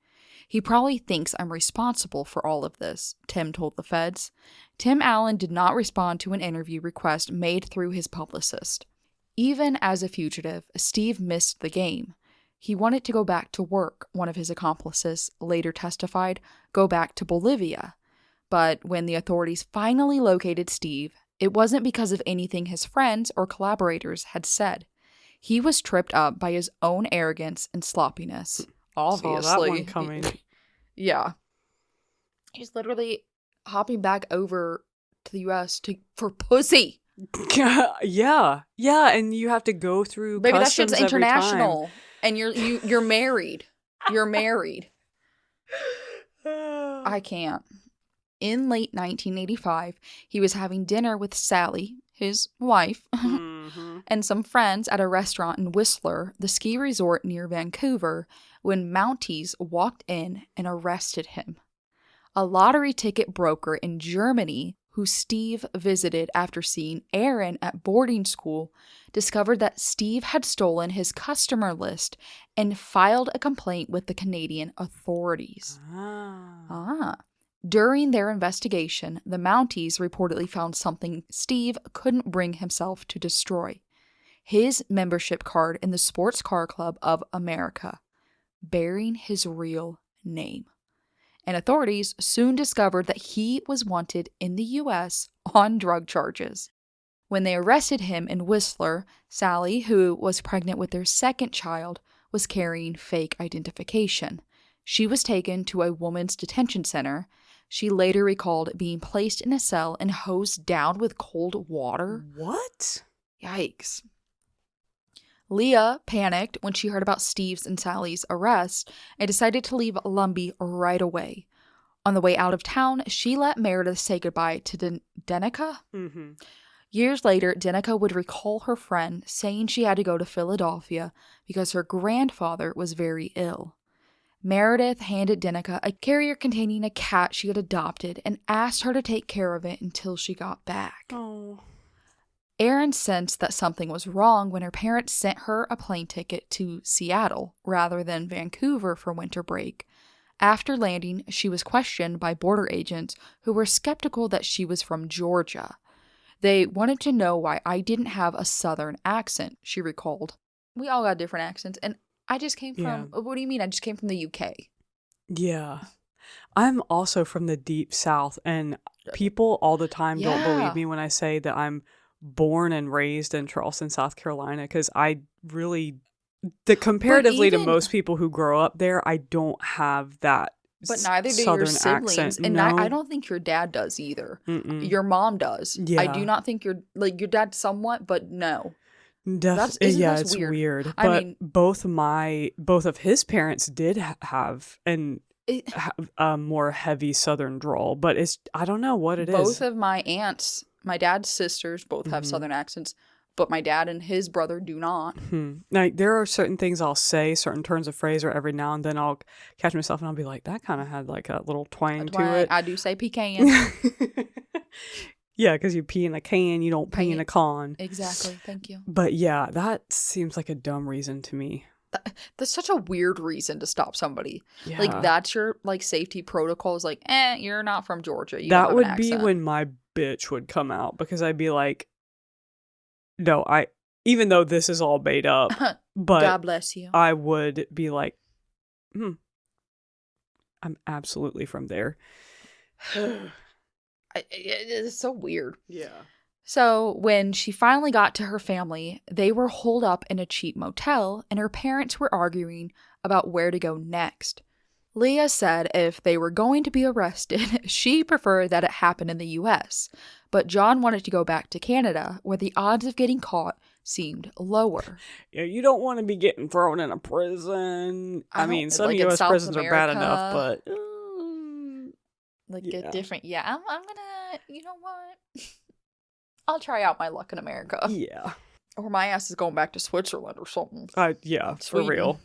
He probably thinks I'm responsible for all of this, Tim told the feds. Tim Allen did not respond to an interview request made through his publicist. Even as a fugitive, Steve missed the game. He wanted to go back to work, one of his accomplices later testified, go back to Bolivia. But when the authorities finally located Steve, it wasn't because of anything his friends or collaborators had said. He was tripped up by his own arrogance and sloppiness. Obviously. Saw that one coming. Yeah. He's literally hopping back over to the U.S. for pussy. Yeah, and you have to go through Baby, that customs shit's every international. time. And you're married. You're married. I can't. In late 1985, he was having dinner with Sally, his wife, and some friends at a restaurant in Whistler, the ski resort near Vancouver, when Mounties walked in and arrested him. A lottery ticket broker in Germany, who Steve visited after seeing Erin at boarding school, discovered that Steve had stolen his customer list and filed a complaint with the Canadian authorities. During their investigation, the Mounties reportedly found something Steve couldn't bring himself to destroy: his membership card in the Sports Car Club of America, bearing his real name. And authorities soon discovered that he was wanted in the U.S. on drug charges. When they arrested him in Whistler, Sally, who was pregnant with their second child, was carrying fake identification. She was taken to a woman's detention center. She later recalled being placed in a cell and hosed down with cold water. What? Yikes. Leah panicked when she heard about Steve's and Sally's arrest and decided to leave Lumbee right away. On the way out of town, she let Meredith say goodbye to Denica. Years later, Danica would recall her friend saying she had to go to Philadelphia because her grandfather was very ill. Meredith handed Danica a carrier containing a cat she had adopted and asked her to take care of it until she got back. Oh. Erin sensed that something was wrong when her parents sent her a plane ticket to Seattle rather than Vancouver for winter break. After landing, she was questioned by border agents who were skeptical that she was from Georgia. They wanted to know why I didn't have a southern accent, she recalled. We all got different accents, and I just came from, what do you mean? I just came from the UK. Yeah. I'm also from the deep south, and people all the time don't believe me when I say that I'm born and raised in Charleston, South Carolina, because I really, comparatively to most people who grow up there, I don't have that But neither do southern your siblings. accent. And No. I don't think your dad does either. Mm-mm. Your mom does. Yeah. I do not think your dad somewhat, but no. It's That's weird. I But mean, both of his parents did have a more heavy southern drawl, but I don't know what it is. both of my aunts, my dad's sisters, both have Mhm. southern accents, but my dad and his brother do not. Like, there are certain things I'll say, certain turns of phrase, or every now and then I'll catch myself and I'll be like, that kind of had like a little twang to it. I do say pecan. Yeah, because you pee in a can, you don't pee in a con. Exactly. Thank you. But yeah, that seems like a dumb reason to me. That's such a weird reason to stop somebody. Yeah. Like, that's your safety protocols. Like, you're not from Georgia. You don't That have would an be accent. when my bitch would come out, because I'd be like, no, even though this is all made up, but God bless you. I would be like, I'm absolutely from there. It's so weird. Yeah. So when she finally got to her family, they were holed up in a cheap motel, and her parents were arguing about where to go next. Leah said if they were going to be arrested, she preferred that it happen in the US, but John wanted to go back to Canada, where the odds of getting caught seemed lower. Yeah, you don't want to be getting thrown in a prison. I mean, some like in U.S. South prisons are bad enough, America. but Get different. Yeah, I'm gonna, you know what? I'll try out my luck in America. yeah, Or my ass is going back to Switzerland or something. yeah, for Sweden. real.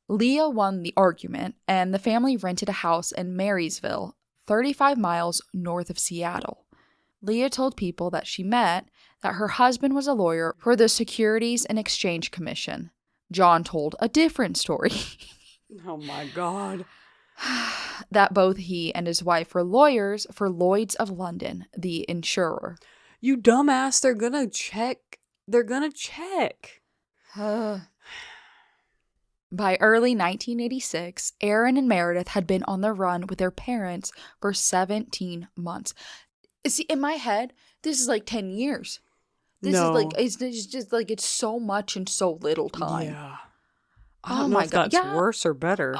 Leah won the argument, and the family rented a house in Marysville, 35 miles north of Seattle. Leah told people that she met that her husband was a lawyer for the Securities and Exchange Commission. John told a different story. Oh my God. That both he and his wife were lawyers for Lloyd's of London, the insurer. You dumbass, they're gonna check. They're gonna check. By early 1986, Erin and Meredith had been on the run with their parents for 17 months. See, in my head, this is like 10 years. This No. is like, it's just like, it's so much in so little time. Yeah. I Oh don't know my if God. that's Yeah. worse or better.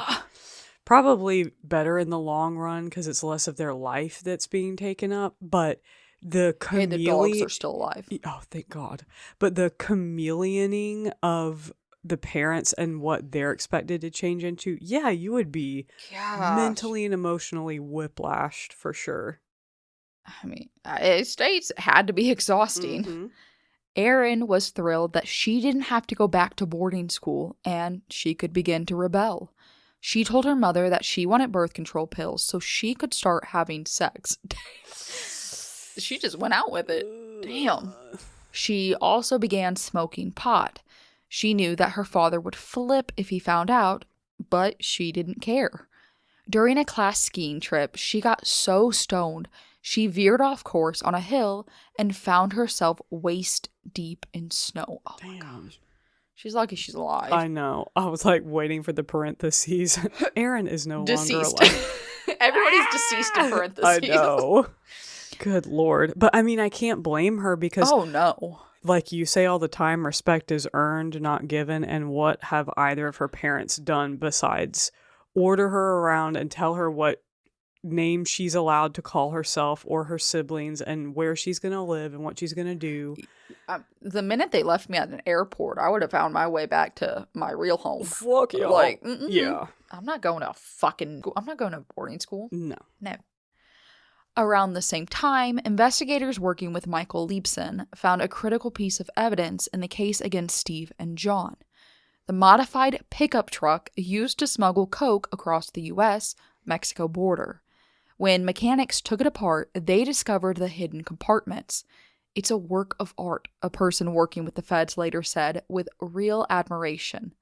Probably better in the long run because it's less of their life that's being taken up. But the Hey, the dogs are still alive. Oh, thank God. But the chameleoning of the parents and what they're expected to change into, yeah, you would be mentally and emotionally whiplashed for sure. I mean, it had to be exhausting. Mm-hmm. Erin was thrilled that she didn't have to go back to boarding school and she could begin to rebel. She told her mother that she wanted birth control pills so she could start having sex. She just went out with it. Damn. She also began smoking pot. She knew that her father would flip if he found out, but she didn't care. During a class skiing trip, she got so stoned, she veered off course on a hill and found herself waist deep in snow. Oh my gosh. She's lucky she's alive. I know. I was like waiting for the parentheses. Erin is no Deceased. longer alive. Everybody's deceased in parentheses. I know. Good Lord. But I mean, I can't blame her because, Oh no. like you say all the time, respect is earned, not given. And what have either of her parents done besides order her around and tell her what name she's allowed to call herself or her siblings and where she's going to live and what she's going to do? The minute they left me at an airport, I would have found my way back to my real home. Fuck you. Like, yeah. I'm not going to boarding school. No. No. Around the same time, investigators working with Michael Leibson found a critical piece of evidence in the case against Steve and John. The modified pickup truck used to smuggle coke across the U.S.-Mexico border. When mechanics took it apart, they discovered the hidden compartments. It's a work of art, a person working with the feds later said, with real admiration.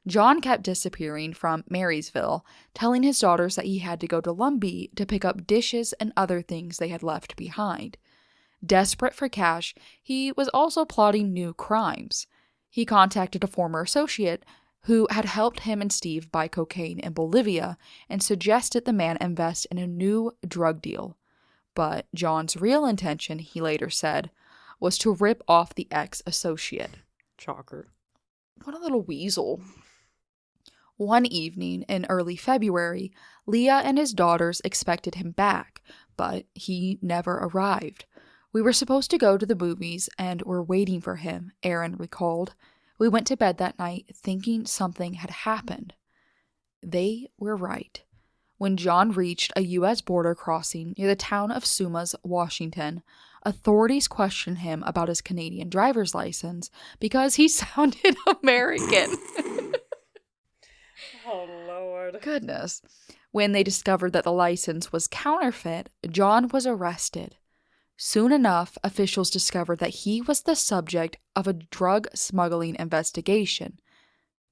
John kept disappearing from Marysville, telling his daughters that he had to go to Lumbee to pick up dishes and other things they had left behind. Desperate for cash, he was also plotting new crimes. He contacted a former associate who had helped him and Steve buy cocaine in Bolivia and suggested the man invest in a new drug deal. But John's real intention, he later said, was to rip off the ex-associate. Shocker. What a little weasel. One evening in early February, Leah and his daughters expected him back, but he never arrived. We were supposed to go to the movies and were waiting for him, Erin recalled. We went to bed that night thinking something had happened. They were right. When John reached a U.S. border crossing near the town of Sumas, Washington, authorities questioned him about his Canadian driver's license because he sounded American. Oh, Lord. Goodness. When they discovered that the license was counterfeit, John was arrested. Soon enough, officials discovered that he was the subject of a drug smuggling investigation.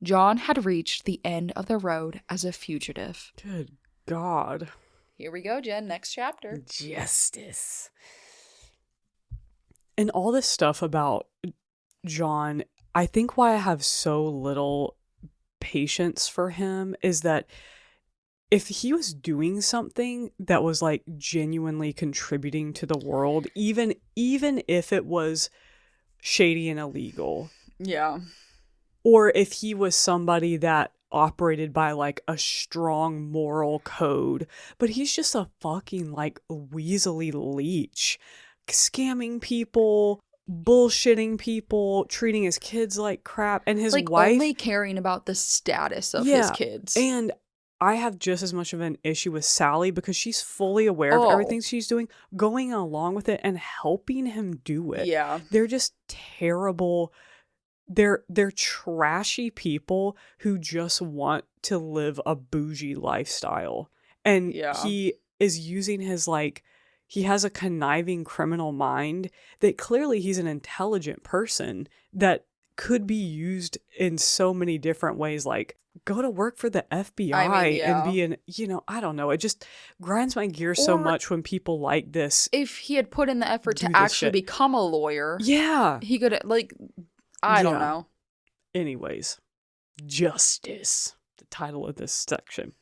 John had reached the end of the road as a fugitive. Good God. Here we go, Jen. Next chapter. Justice. And all this stuff about John, I think why I have so little patience for him is that if he was doing something that was like genuinely contributing to the world, even if it was shady and illegal, Yeah. or if he was somebody that operated by like a strong moral code, but he's just a fucking like weaselly leech, scamming people, bullshitting people, treating his kids like crap, and his like wife only caring about the status of his kids. And I have just as much of an issue with Sally because she's fully aware of everything she's doing, going along with it and helping him do it. Yeah. They're just terrible. They're trashy people who just want to live a bougie lifestyle. And he is using his like, he has a conniving criminal mind that clearly he's an intelligent person that could be used in so many different ways, like go to work for the FBI and be an, I don't know. It just grinds my gears so much when people like this. If he had put in the effort to actually become a lawyer, he could, like, I don't know. Anyways, Justice, the title of this section.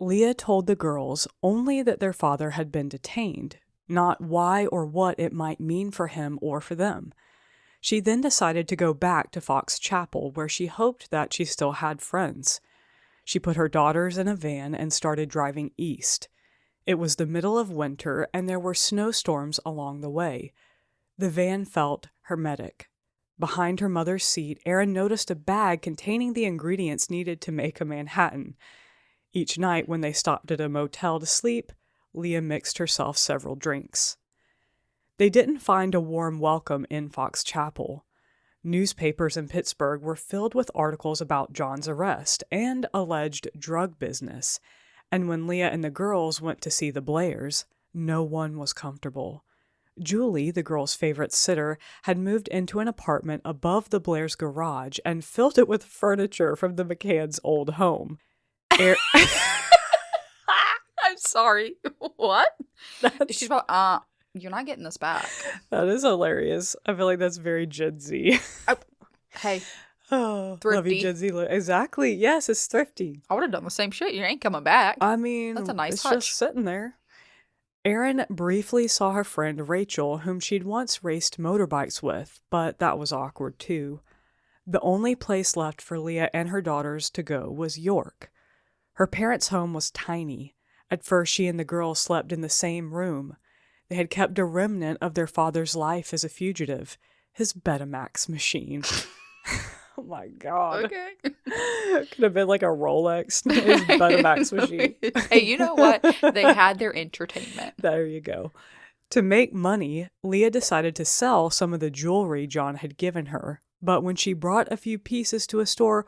Leah told the girls only that their father had been detained, not why or what it might mean for him or for them. She then decided to go back to Fox Chapel, where she hoped that she still had friends. She put her daughters in a van and started driving east. It was the middle of winter, and there were snowstorms along the way. The van felt hermetic. Behind her mother's seat, Erin noticed a bag containing the ingredients needed to make a Manhattan. Each night, when they stopped at a motel to sleep, Leah mixed herself several drinks. They didn't find a warm welcome in Fox Chapel. Newspapers in Pittsburgh were filled with articles about John's arrest and alleged drug business, and when Leah and the girls went to see the Blairs, no one was comfortable. Julie, the girls' favorite sitter, had moved into an apartment above the Blairs' garage and filled it with furniture from the McCanns' old home. I'm sorry. What? She's about, you're not getting this back. That is hilarious. I feel like that's very Gen Z. Hey. Oh, thrifty. Love you, Gen Z. Exactly. Yes, it's thrifty. I would have done the same shit. You ain't coming back. I mean, that's a nice it's touch. Just sitting there. Erin briefly saw her friend Rachel, whom she'd once raced motorbikes with, but that was awkward too. The only place left for Leah and her daughters to go was York. Her parents' home was tiny. At first, she and the girls slept in the same room. They had kept a remnant of their father's life as a fugitive, his Betamax machine. Oh my God. Okay. Could have been like a Rolex. His Betamax machine. Hey, you know what? They had their entertainment. There you go. To make money, Leah decided to sell some of the jewelry John had given her. But when she brought a few pieces to a store,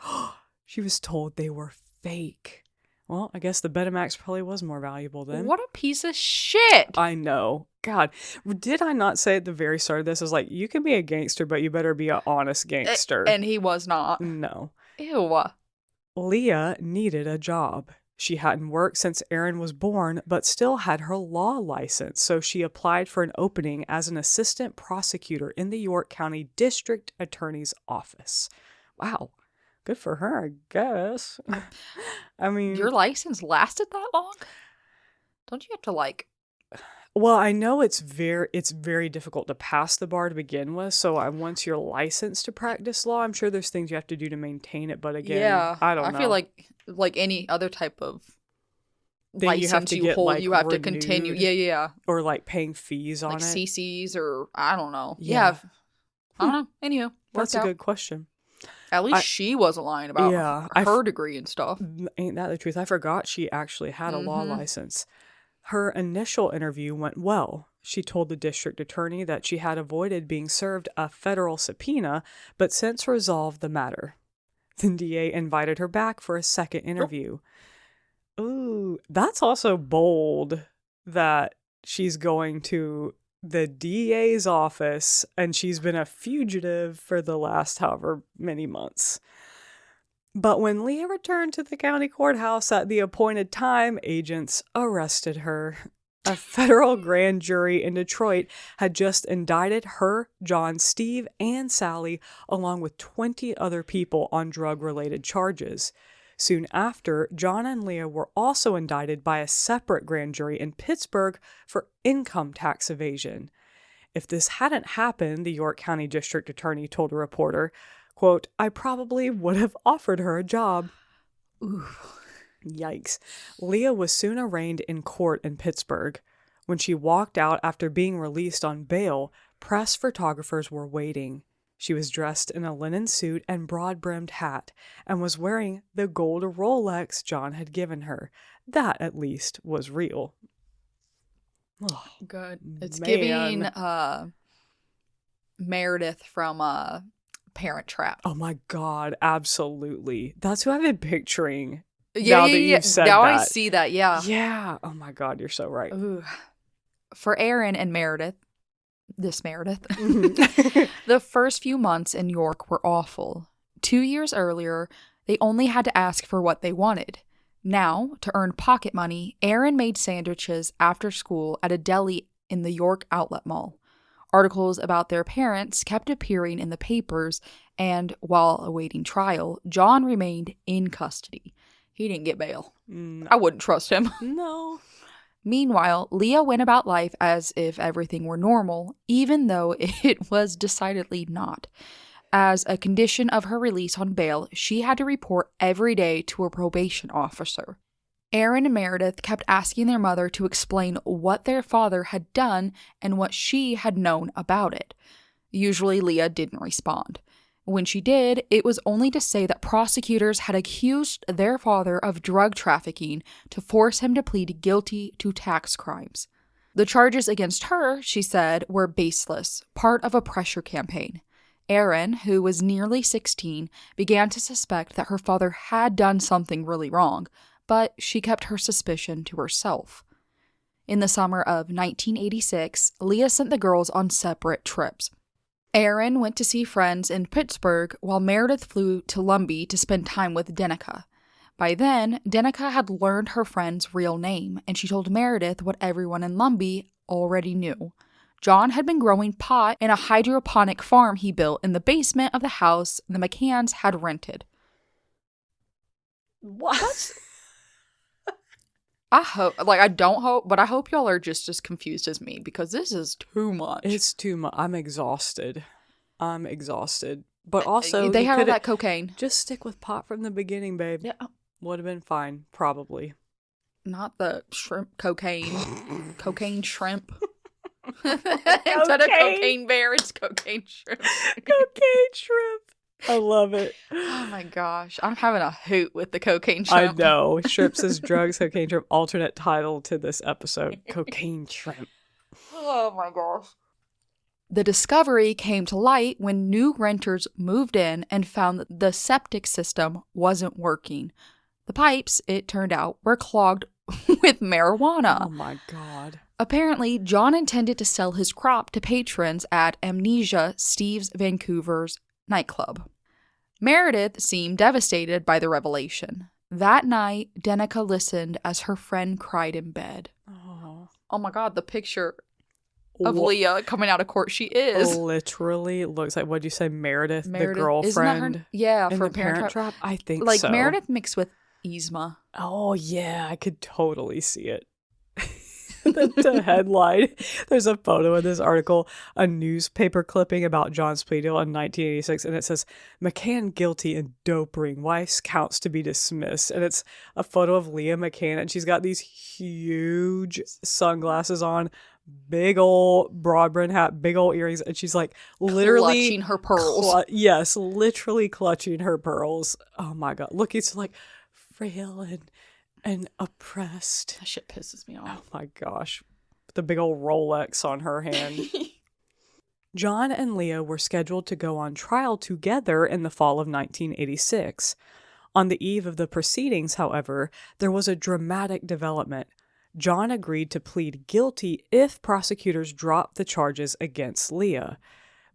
she was told they were fake. Well, I guess the Betamax probably was more valuable then. What a piece of shit. I know. God, did I not say at the very start of this, is like, you can be a gangster, but you better be an honest gangster. And he was not. No. Ew. Leah needed a job. She hadn't worked since Erin was born, but still had her law license, so she applied for an opening as an assistant prosecutor in the York County District Attorney's Office. Wow. Good for her, I guess. I mean... Your license lasted that long? Don't you have to, like... Well, I know it's very difficult to pass the bar to begin with, so once you're licensed to practice law, I'm sure there's things you have to do to maintain it, but again, Yeah. I don't know. I feel like any other type of Then license you hold, you have to continue. renewed, Yeah. or like paying fees on Like it. CCs or I don't know. Yeah. I don't know. Anywho, That's worked a out. good question. At least she wasn't lying about her degree and stuff. Ain't that the truth? I forgot she actually had a law license. Her initial interview went well. She told the district attorney that she had avoided being served a federal subpoena, but since resolved the matter. The DA invited her back for a second interview. Ooh, that's also bold that she's going to the DA's office and she's been a fugitive for the last however many months. But when Leah returned to the county courthouse at the appointed time, agents arrested her. A federal grand jury in Detroit had just indicted her, John, Steve, and Sally, along with 20 other people on drug-related charges. Soon after, John and Leah were also indicted by a separate grand jury in Pittsburgh for income tax evasion. If this hadn't happened, the York County District Attorney told a reporter, quote, I probably would have offered her a job. Ooh. Yikes. Leah was soon arraigned in court in Pittsburgh. When she walked out after being released on bail, press photographers were waiting. She was dressed in a linen suit and broad-brimmed hat, and was wearing the gold Rolex John had given her. That, at least, was real. Oh, Good. It's man. giving Meredith from Parent Trap. Oh my God, absolutely. That's who I've been picturing. Yeah, now that you've said now that. I see that, yeah. Yeah. Oh my God, you're so right. Ooh. For Erin and Meredith, Mhm. the first few months in York were awful. 2 years earlier, they only had to ask for what they wanted. Now, to earn pocket money, Erin made sandwiches after school at a deli in the York Outlet Mall. Articles about their parents kept appearing in the papers, and while awaiting trial, John remained in custody. He didn't get bail. I wouldn't trust him. No. Meanwhile, Leah went about life as if everything were normal, even though it was decidedly not. As a condition of her release on bail, she had to report every day to a probation officer. Erin and Meredith kept asking their mother to explain what their father had done and what she had known about it. Usually, Leah didn't respond. When she did, it was only to say that prosecutors had accused their father of drug trafficking to force him to plead guilty to tax crimes. The charges against her, she said, were baseless, part of a pressure campaign. Erin, who was nearly 16, began to suspect that her father had done something really wrong, but she kept her suspicion to herself. In the summer of 1986, Leah sent the girls on separate trips. Erin went to see friends in Pittsburgh while Meredith flew to Lumbee to spend time with Denica. By then, Denica had learned her friend's real name, and she told Meredith what everyone in Lumbee already knew. John had been growing pot in a hydroponic farm he built in the basement of the house the McCanns had rented. What? I hope y'all are just as confused as me, because this is too much. It's too much. I'm exhausted. But also, they you had all coulda- that cocaine. Just stick with pot from the beginning, babe. Yeah. Would have been fine, probably. Not the shrimp cocaine. Cocaine shrimp. Instead of cocaine bear, it's cocaine shrimp. Cocaine shrimp. I love it. Oh my gosh. I'm having a hoot with the cocaine I shrimp. know. Shrimps is drugs, cocaine shrimp. Alternate title to this episode. Cocaine shrimp. Oh my gosh. The discovery came to light when new renters moved in and found that the septic system wasn't working. The pipes, it turned out, were clogged with marijuana. Oh my God. Apparently, John intended to sell his crop to patrons at Ammmnesia, Steve's Vancouver's nightclub. Meredith seemed devastated by the revelation. That night, Danica listened as her friend cried in bed. Oh my God, the picture of Leah coming out of court. She is. Literally looks like, what'd you say, Meredith, the Isn't that girlfriend? her? Yeah, in from the Parent Trap? I think like so. Meredith mixed with Yzma. Oh, yeah, I could totally see it. The headline, there's a photo in this article, a newspaper clipping about John's plea deal in 1986, and it says, McCann guilty in dope ring, wife's counts to be dismissed. And it's a photo of Leah McCann, and she's got these huge sunglasses on, big old broad brim hat, big old earrings, and she's like literally clutching her pearls. Yes, literally clutching her pearls. Oh my God. Look, it's like frail and oppressed. That shit pisses me off. Oh my gosh. The big old Rolex on her hand. John and Leah were scheduled to go on trial together in the fall of 1986. On the eve of the proceedings, however, there was a dramatic development. John agreed to plead guilty if prosecutors dropped the charges against Leah.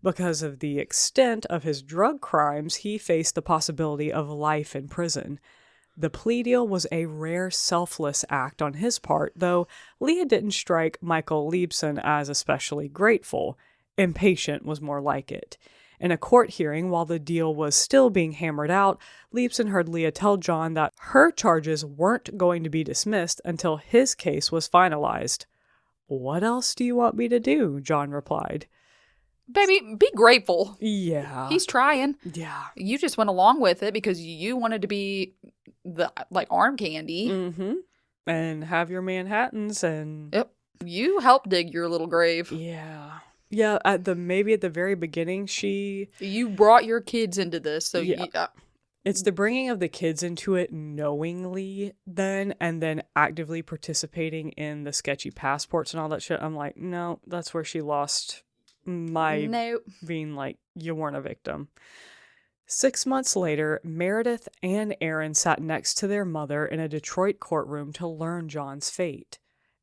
Because of the extent of his drug crimes, he faced the possibility of life in prison. The plea deal was a rare selfless act on his part, though Leah didn't strike Michael Liebson as especially grateful. Impatient was more like it. In a court hearing, while the deal was still being hammered out, Liebson heard Leah tell John that her charges weren't going to be dismissed until his case was finalized. "What else do you want me to do?" John replied. Baby, be grateful. Yeah. He's trying. Yeah. You just went along with it because you wanted to be the arm candy. Mm-hmm. And have your Manhattans and... Yep. You helped dig your little grave. Yeah. Yeah, at the very beginning, You brought your kids into this, so Yeah. It's the bringing of the kids into it knowingly then, and then actively participating in the sketchy passports and all that shit. I'm like, no, that's where she lost my being like, you weren't a victim. 6 months later, Meredith and Erin sat next to their mother in a Detroit courtroom to learn John's fate.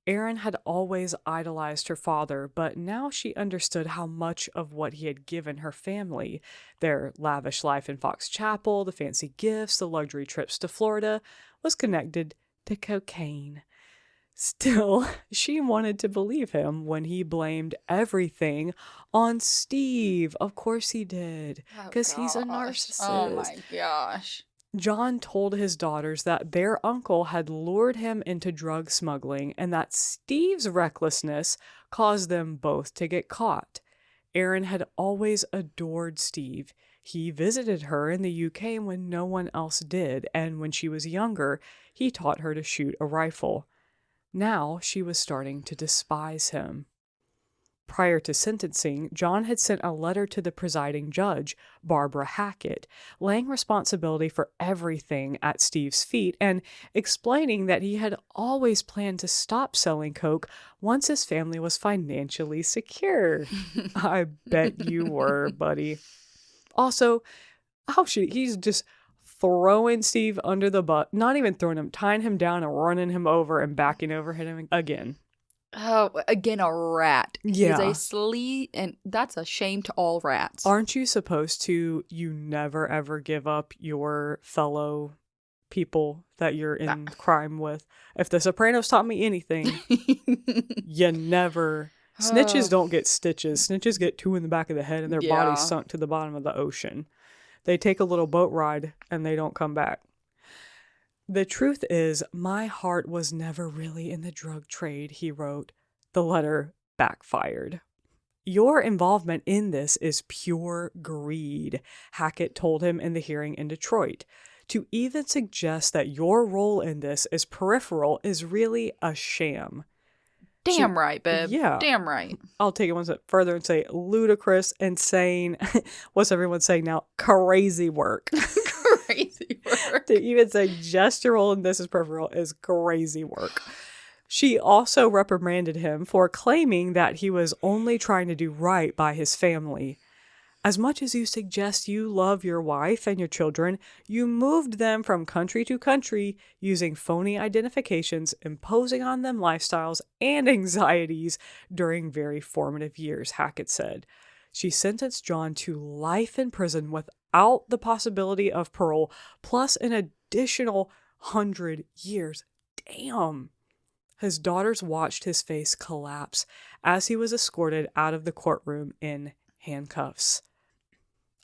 Erin had always idolized her father, but now she understood how much of what he had given her family, their lavish life in Fox Chapel, the fancy gifts, the luxury trips to Florida, was connected to cocaine. Still, she wanted to believe him when he blamed everything on Steve. Of course he did, because he's a narcissist. Oh my gosh. John told his daughters that their uncle had lured him into drug smuggling and that Steve's recklessness caused them both to get caught. Erin had always adored Steve. He visited her in the UK when no one else did, and when she was younger, he taught her to shoot a rifle. Now she was starting to despise him. Prior to sentencing, John had sent a letter to the presiding judge, Barbara Hackett, laying responsibility for everything at Steve's feet and explaining that he had always planned to stop selling coke once his family was financially secure. I bet you were, buddy. Also, he's just throwing Steve under the bus, not even throwing him, tying him down and running him over and backing over him again. Oh, again, a rat. Yeah. He's a and that's a shame to all rats. Aren't you supposed to, you never ever give up your fellow people that you're in crime with? If The Sopranos taught me anything, you never... Snitches don't get stitches. Snitches get 2 in the back of the head and their bodies sunk to the bottom of the ocean. They take a little boat ride and they don't come back. The truth is, my heart was never really in the drug trade, he wrote. The letter backfired. Your involvement in this is pure greed, Hackett told him in the hearing in Detroit. To even suggest that your role in this is peripheral is really a sham. Damn right, babe. Yeah. Damn right. I'll take it one step further and say ludicrous, insane. What's everyone saying now? Crazy work. Crazy work. To even suggest your role in This Is Perfect Role is crazy work. She also reprimanded him for claiming that he was only trying to do right by his family. As much as you suggest you love your wife and your children, you moved them from country to country using phony identifications, imposing on them lifestyles and anxieties during very formative years, Hackett said. She sentenced John to life in prison without the possibility of parole, plus an additional 100 years. Damn. His daughters watched his face collapse as he was escorted out of the courtroom in handcuffs.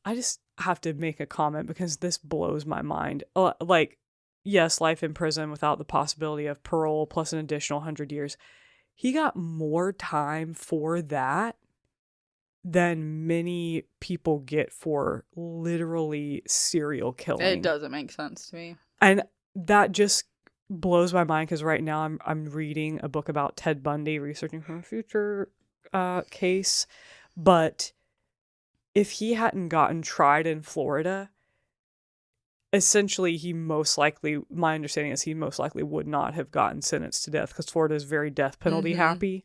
I just have to make a comment because this blows my mind. Like, yes, life in prison without the possibility of parole plus an additional 100 years. He got more time for that than many people get for literally serial killing. It doesn't make sense to me. And that just blows my mind because right now I'm reading a book about Ted Bundy, researching for a future case. But if he hadn't gotten tried in Florida, essentially my understanding is he most likely would not have gotten sentenced to death because Florida is very death penalty happy.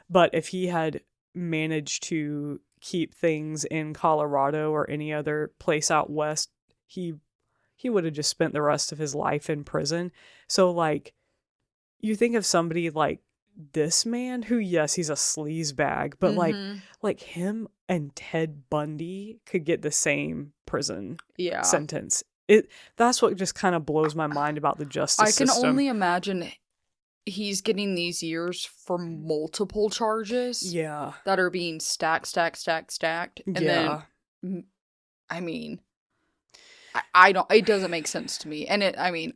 But if he had managed to keep things in Colorado or any other place out west, he would have just spent the rest of his life in prison. So, like, you think of somebody like this man who, yes, he's a sleazebag, but like him and Ted Bundy could get the same prison sentence. That's what just kind of blows my mind about the justice system. I can only imagine he's getting these years for multiple charges. Yeah. That are being stacked. And then, I mean, I don't, it doesn't make sense to me. And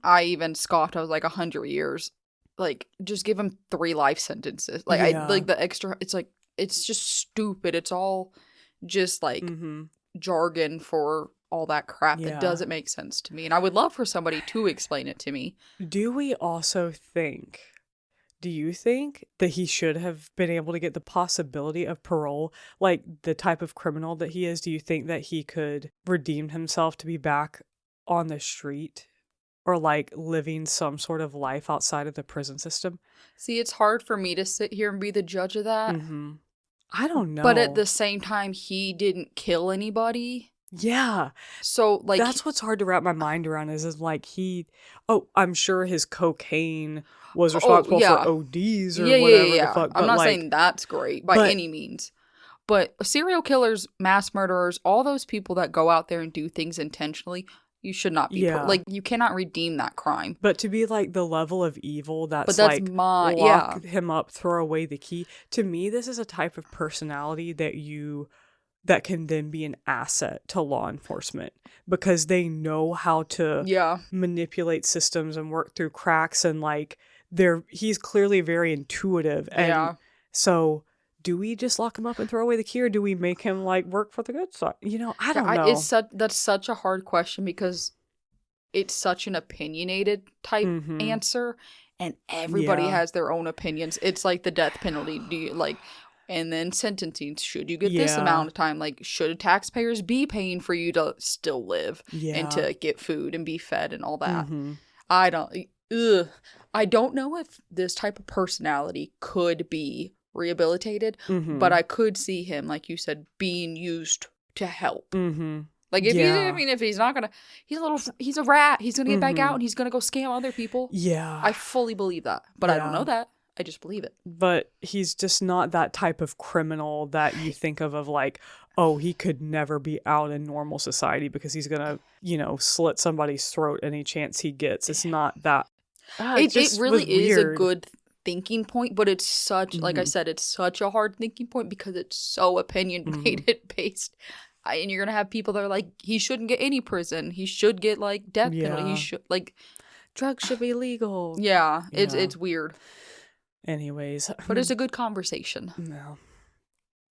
I even scoffed. I was like 100 years. Like, just give him 3 life sentences. Like, I like the extra, it's like, it's just stupid. It's all just like jargon for all that crap that doesn't make sense to me. And I would love for somebody to explain it to me. Do you think that he should have been able to get the possibility of parole? Like, the type of criminal that he is, do you think that he could redeem himself to be back on the street? Or, like, living some sort of life outside of the prison system? See, it's hard for me to sit here and be the judge of that. I don't know. But at the same time, he didn't kill anybody. Yeah. So, like... That's what's hard to wrap my mind around is like, I'm sure his cocaine was responsible for ODs or whatever the fuck. I'm not saying that's great by any means. But serial killers, mass murderers, all those people that go out there and do things intentionally... You should not be like, you cannot redeem that crime. But to be like the level of evil that's like lock him up, throw away the key. To me, this is a type of personality that can then be an asset to law enforcement because they know how to manipulate systems and work through cracks, and like he's clearly very intuitive. And so do we just lock him up and throw away the key, or do we make him like work for the good side? I don't know. That's such a hard question because it's such an opinionated type answer, and everybody has their own opinions. It's like the death penalty. Do you like, and then sentencing? Should you get this amount of time? Like, should taxpayers be paying for you to still live and to get food and be fed and all that? I don't know if this type of personality could be rehabilitated, but I could see him, like you said, being used to help. Like, if if he's not gonna, he's a rat. He's gonna get back out and he's gonna go scam other people. Yeah, I fully believe that, but I don't know that. I just believe it. But he's just not that type of criminal that you think of like, oh, he could never be out in normal society because he's gonna, slit somebody's throat any chance he gets. It's not that. It really is a good thinking point, but it's such, like I said, it's such a hard thinking point because it's so opinionated based. And you're gonna have people that are like, he shouldn't get any prison. He should get like death penalty. He should drugs should be legal. Yeah, it's weird. Anyways, but it's a good conversation. No.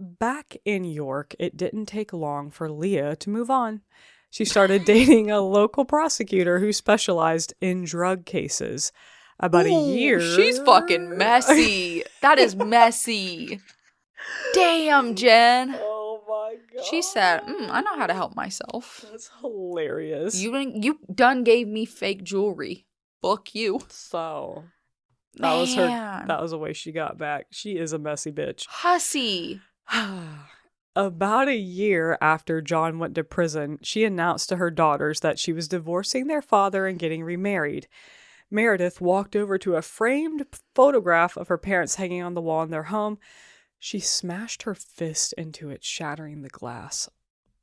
Back in York, it didn't take long for Leah to move on. She started dating a local prosecutor who specialized in drug cases. About a Ooh, year. She's fucking messy. That is messy. Damn, Jen. Oh my god. She said, I know how to help myself. That's hilarious. You done gave me fake jewelry. Fuck you. So that was her. Man. That was the way she got back. She is a messy bitch. Hussy. About a year after John went to prison, she announced to her daughters that she was divorcing their father and getting remarried. Meredith walked over to a framed photograph of her parents hanging on the wall in their home. She smashed her fist into it, shattering the glass.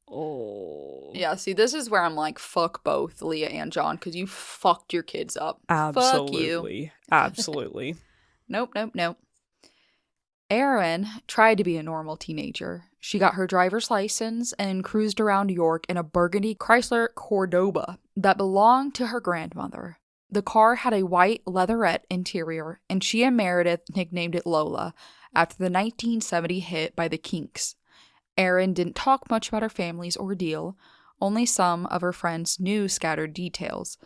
Oh. Yeah, see, this is where I'm like, fuck both Leah and John, because you fucked your kids up. Absolutely. Fuck you. Absolutely. Nope. Erin tried to be a normal teenager. She got her driver's license and cruised around York in a burgundy Chrysler Cordoba that belonged to her grandmother. The car had a white leatherette interior, and she and Meredith nicknamed it Lola after the 1970 hit by the Kinks. Erin didn't talk much about her family's ordeal. Only some of her friends knew scattered details.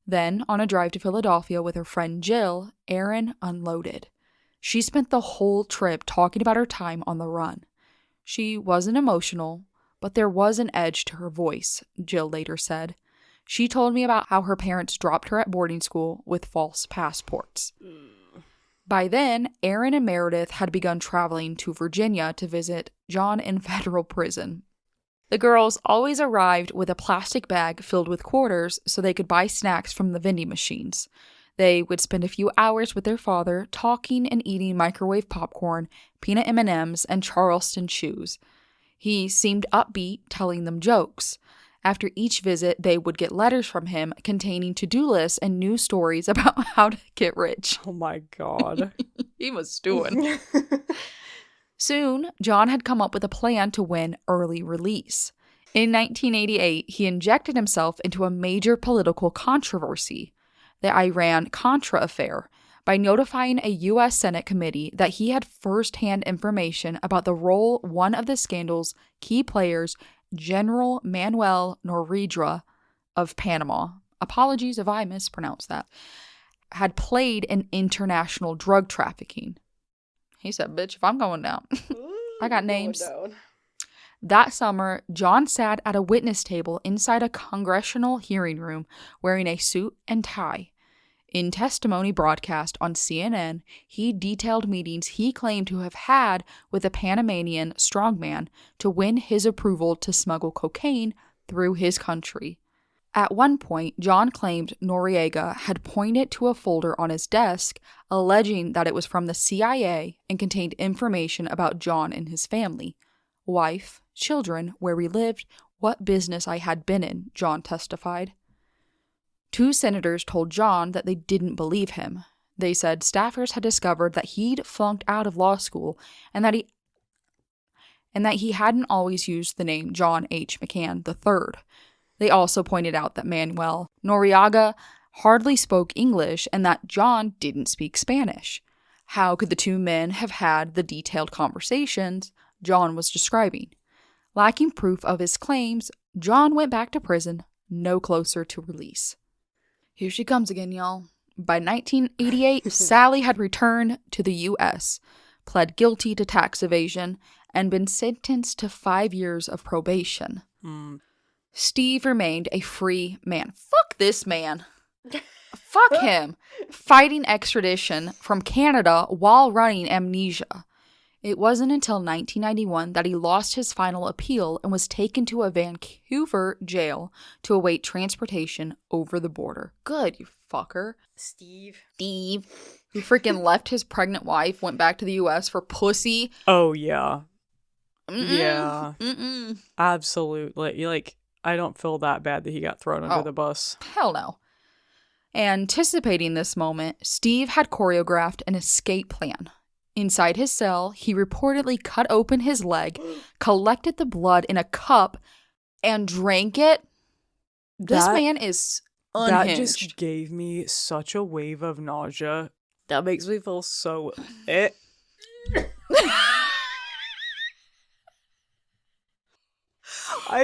Then, on a drive to Philadelphia with her friend Jill, Erin unloaded. She spent the whole trip talking about her time on the run. She wasn't emotional, but there was an edge to her voice, Jill later said. She told me about how her parents dropped her at boarding school with false passports. By then, Erin and Meredith had begun traveling to Virginia to visit John in federal prison. The girls always arrived with a plastic bag filled with quarters so they could buy snacks from the vending machines. They would spend a few hours with their father talking and eating microwave popcorn, peanut M&Ms, and Charleston chews. He seemed upbeat, telling them jokes. After each visit, they would get letters from him containing to-do lists and news stories about how to get rich. Oh my god. He was stewing. Soon, John had come up with a plan to win early release. In 1988, he injected himself into a major political controversy, the Iran-Contra affair, by notifying a U.S. Senate committee that he had first-hand information about the role one of the scandal's key players, General Manuel Noriega of Panama, apologies if I mispronounced that, had played in international drug trafficking. He said, bitch, if I'm going down, I got names. That summer, John sat at a witness table inside a congressional hearing room wearing a suit and tie. In testimony broadcast on CNN, he detailed meetings he claimed to have had with a Panamanian strongman to win his approval to smuggle cocaine through his country. At one point, John claimed Noriega had pointed to a folder on his desk, alleging that it was from the CIA and contained information about John and his family. Wife, children, where we lived, what business I had been in, John testified. 2 senators told John that they didn't believe him. They said staffers had discovered that he'd flunked out of law school and that he hadn't always used the name John H. McCann III. They also pointed out that Manuel Noriega hardly spoke English and that John didn't speak Spanish. How could the 2 men have had the detailed conversations John was describing? Lacking proof of his claims, John went back to prison, no closer to release. Here she comes again, y'all. By 1988, Sally had returned to the U.S., pled guilty to tax evasion, and been sentenced to 5 years of probation. Steve remained a free man. Fuck this man. Fuck him. Fighting extradition from Canada while running Ammmnesia. It wasn't until 1991 that he lost his final appeal and was taken to a Vancouver jail to await transportation over the border. Good, you fucker. Steve. Who freaking left his pregnant wife, went back to the U.S. for pussy. Oh, yeah. Mm-mm. Yeah. Absolutely. Like, I don't feel that bad that he got thrown under the bus. Hell no. Anticipating this moment, Steve had choreographed an escape plan. Inside his cell, he reportedly cut open his leg, collected the blood in a cup, and drank it. This man is unhinged. That just gave me such a wave of nausea. That makes me feel so... I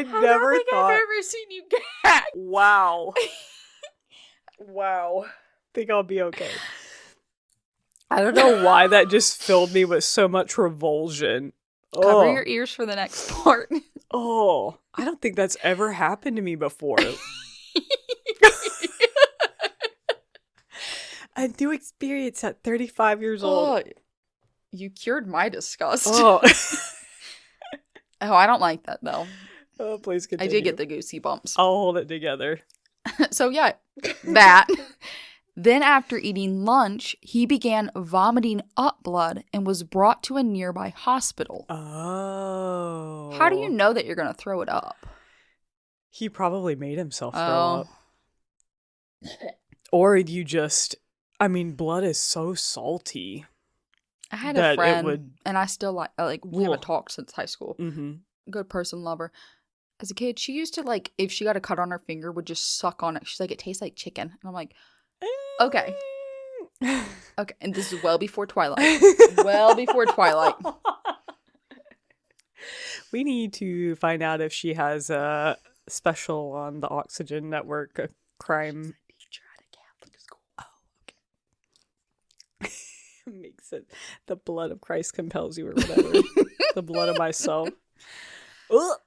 never don't think thought... I've ever seen you gag. Wow. Wow. think I'll be okay. I don't know why that just filled me with so much revulsion. Cover your ears for the next part. Oh, I don't think that's ever happened to me before. A new experience at 35 years old. You cured my disgust. Oh. Oh, I don't like that, though. Oh, please continue. I did get the goosey bumps. I'll hold it together. So, yeah, that. Then, after eating lunch, he began vomiting up blood and was brought to a nearby hospital. Oh. How do you know that you're going to throw it up? He probably made himself throw up. Or you just... I mean, blood is so salty. I had a friend, and I still like we haven't talked since high school. Mm-hmm. Good person, lover. As a kid, she used to, like, if she got a cut on her finger, would just suck on it. She's like, it tastes like chicken. And I'm like, okay. Okay. And this is well before Twilight. Well before Twilight. We need to find out if she has a special on the Oxygen Network, a crime. Teacher at a Catholic school. Oh, okay. Makes it. The blood of Christ compels you or whatever. The blood of myself.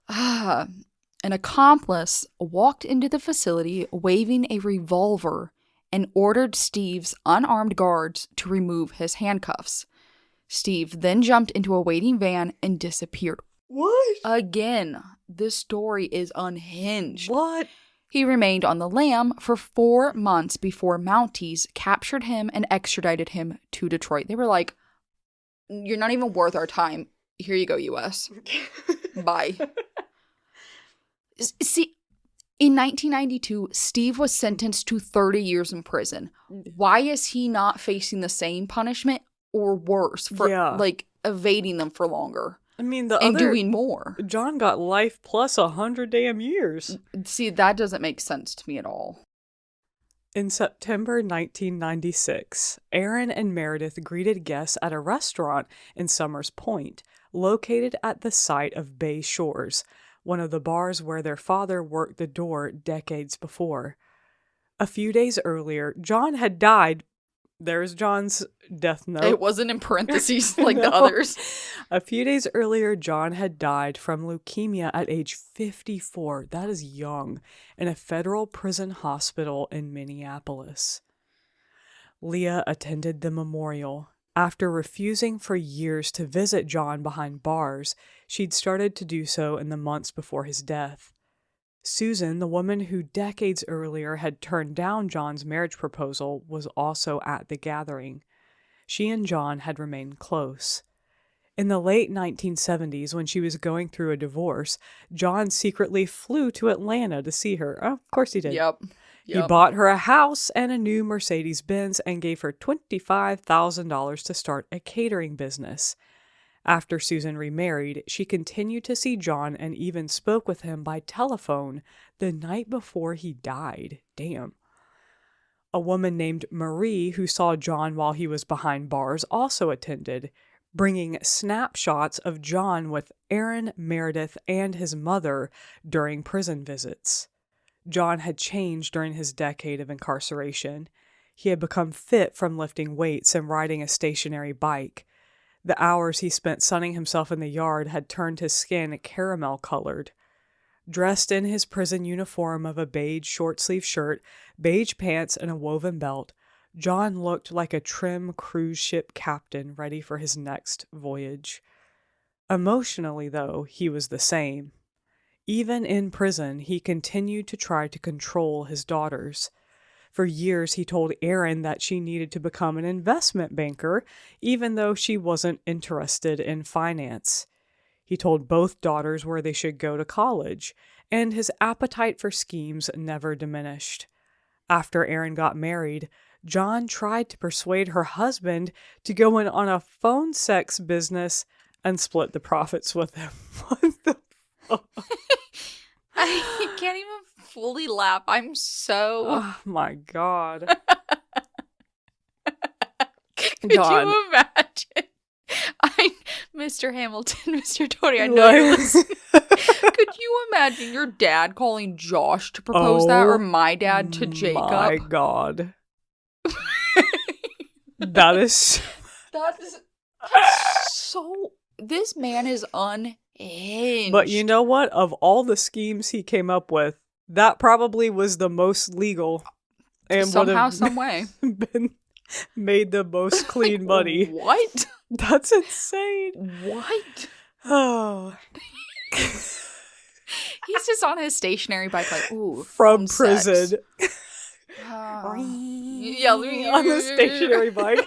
An accomplice walked into the facility waving a revolver and ordered Steve's unarmed guards to remove his handcuffs. Steve then jumped into a waiting van and disappeared. What? Again, this story is unhinged. What? He remained on the lam for 4 months before Mounties captured him and extradited him to Detroit. They were like, you're not even worth our time. Here you go, U.S. Bye. See, in 1992, Steve was sentenced to 30 years in prison. Why is he not facing the same punishment or worse for, like, evading them for longer? I mean, doing more. John got life plus 100 damn years. See, that doesn't make sense to me at all. In September 1996, Erin and Meredith greeted guests at a restaurant in Summers Point, located at the site of Bay Shores, one of the bars where their father worked the door decades before. A few days earlier, John had died. There's John's death note. It wasn't in parentheses like the others. A few days earlier, John had died from leukemia at age 54. That is young. In a federal prison hospital in Minneapolis. Leah attended the memorial. After refusing for years to visit John behind bars, she'd started to do so in the months before his death. Susan, the woman who decades earlier had turned down John's marriage proposal, was also at the gathering. She and John had remained close. In the late 1970s, when she was going through a divorce, John secretly flew to Atlanta to see her. Oh, of course he did. Yep. He bought her a house and a new Mercedes-Benz and gave her $25,000 to start a catering business. After Susan remarried, she continued to see John and even spoke with him by telephone the night before he died. Damn. A woman named Marie, who saw John while he was behind bars, also attended, bringing snapshots of John with Erin, Meredith, and his mother during prison visits. John had changed during his decade of incarceration. He had become fit from lifting weights and riding a stationary bike. The hours he spent sunning himself in the yard had turned his skin caramel-colored. Dressed in his prison uniform of a beige short-sleeve shirt, beige pants, and a woven belt, John looked like a trim cruise ship captain ready for his next voyage. Emotionally, though, he was the same. Even in prison, he continued to try to control his daughters. For years, he told Erin that she needed to become an investment banker, even though she wasn't interested in finance. He told both daughters where they should go to college, and his appetite for schemes never diminished. After Erin got married, John tried to persuade her husband to go in on a phone sex business and split the profits with him. What the fuck? I can't even fully laugh. I'm so... Oh my God. Could you imagine? Mr. Hamilton, Mr. Tony, I know you're listening. Could you imagine your dad calling Josh to propose that, or my dad to Jacob? My God. That is... That is so... This man is unhinged. But you know what? Of all the schemes he came up with, that probably was the most legal and somehow, would have some way. been made the most clean money. What? That's insane. What? Oh. He's just on his stationary bike like, ooh. From sex. prison. Yeah, On the stationary bike.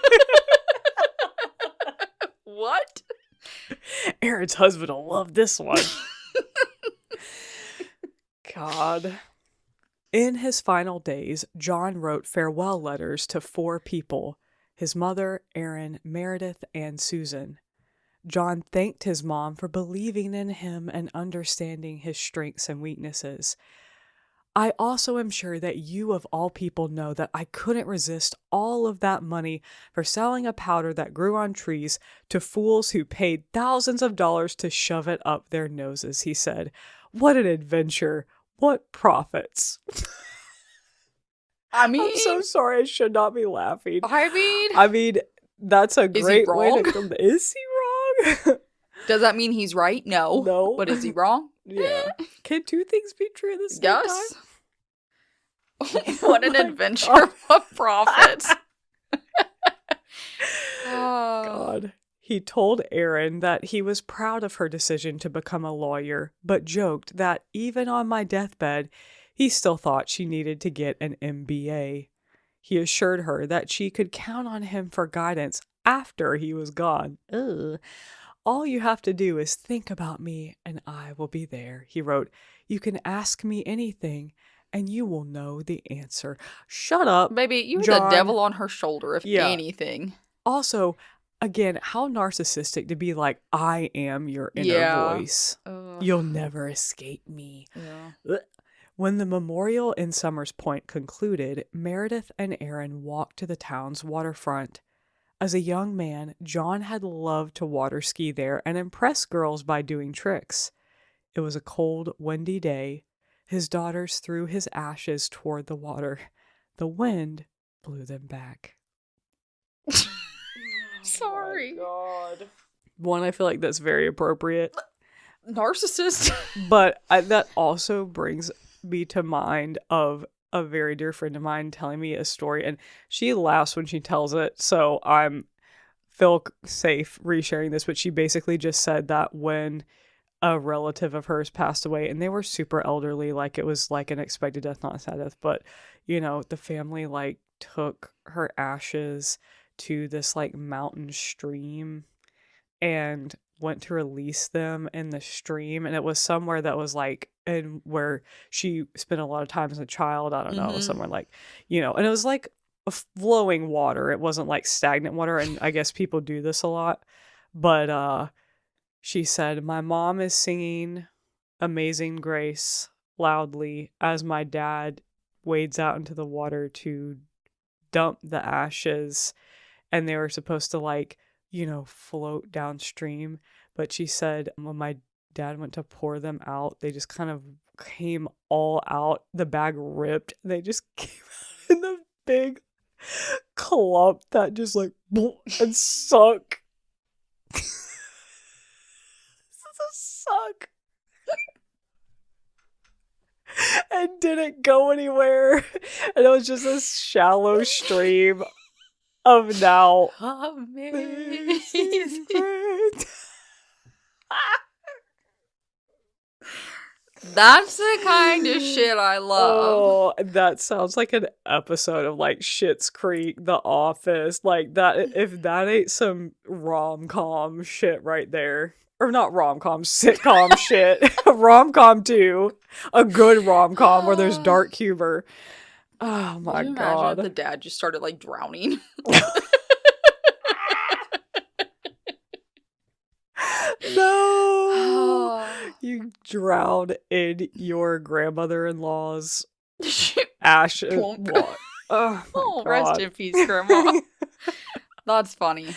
What? Erin's husband will love this one. God. In his final days, John wrote farewell letters to 4 people: his mother, Erin, Meredith, and Susan. John thanked his mom for believing in him and understanding his strengths and weaknesses. I also am sure that you of all people know that I couldn't resist all of that money for selling a powder that grew on trees to fools who paid thousands of dollars to shove it up their noses, he said. What an adventure. What profits. I mean, I'm so sorry, I should not be laughing. I mean, That's a great way wrong? to come. Is he wrong? does that mean he's right? No. No. But is he wrong? Yeah. Can 2 things be true at the same Yes. time? What an Oh my adventure. God. What profits. God. He told Erin that he was proud of her decision to become a lawyer, but joked that even on my deathbed, he still thought she needed to get an MBA. He assured her that she could count on him for guidance after he was gone. Ugh. All you have to do is think about me and I will be there, he wrote. You can ask me anything and you will know the answer. Shut up. Baby, you're John. the devil on her shoulder, if Yeah. anything. Also, again, how narcissistic to be like, I am your inner Yeah. voice. Ugh. You'll never escape me. Yeah. Ugh. When the memorial in Summers Point concluded, Meredith and Erin walked to the town's waterfront. As a young man, John had loved to water ski there and impress girls by doing tricks. It was a cold, windy day. His daughters threw his ashes toward the water. The wind blew them back. Sorry. Oh my God. One, I feel like that's very appropriate. Narcissist. But that also brings me to mind of a very dear friend of mine telling me a story, and she laughs when she tells it, so I'm feel safe resharing this, but she basically just said that when a relative of hers passed away, and they were super elderly, like it was like an expected death, not a sad death, but you know, the family like took her ashes to this like mountain stream and went to release them in the stream, and it was somewhere that was like in where she spent a lot of time as a child. I don't know, Mhm. somewhere like, you know, and it was like a flowing water. It wasn't like stagnant water, and I guess people do this a lot. But she said, my mom is singing Amazing Grace loudly as my dad wades out into the water to dump the ashes, and they were supposed to like, you know, float downstream. But she said when my dad went to pour them out, they just kind of came all out. The bag ripped. They just came out in the big clump that just like and suck. This is a suck. And didn't go anywhere. And it was just a shallow stream of now Amazing. That's the kind of shit I love. Oh, that sounds like an episode of like Schitt's Creek, The Office, like that. If that ain't some rom-com shit right there, or not rom-com, sitcom shit, rom-com too, a good rom-com where there's dark humor. Oh my Could you imagine God. if the dad just started like drowning? No, you drowned in your grandmother-in-law's ashes. Plunk. What? Oh my Oh, God. rest in peace, Grandma. That's funny.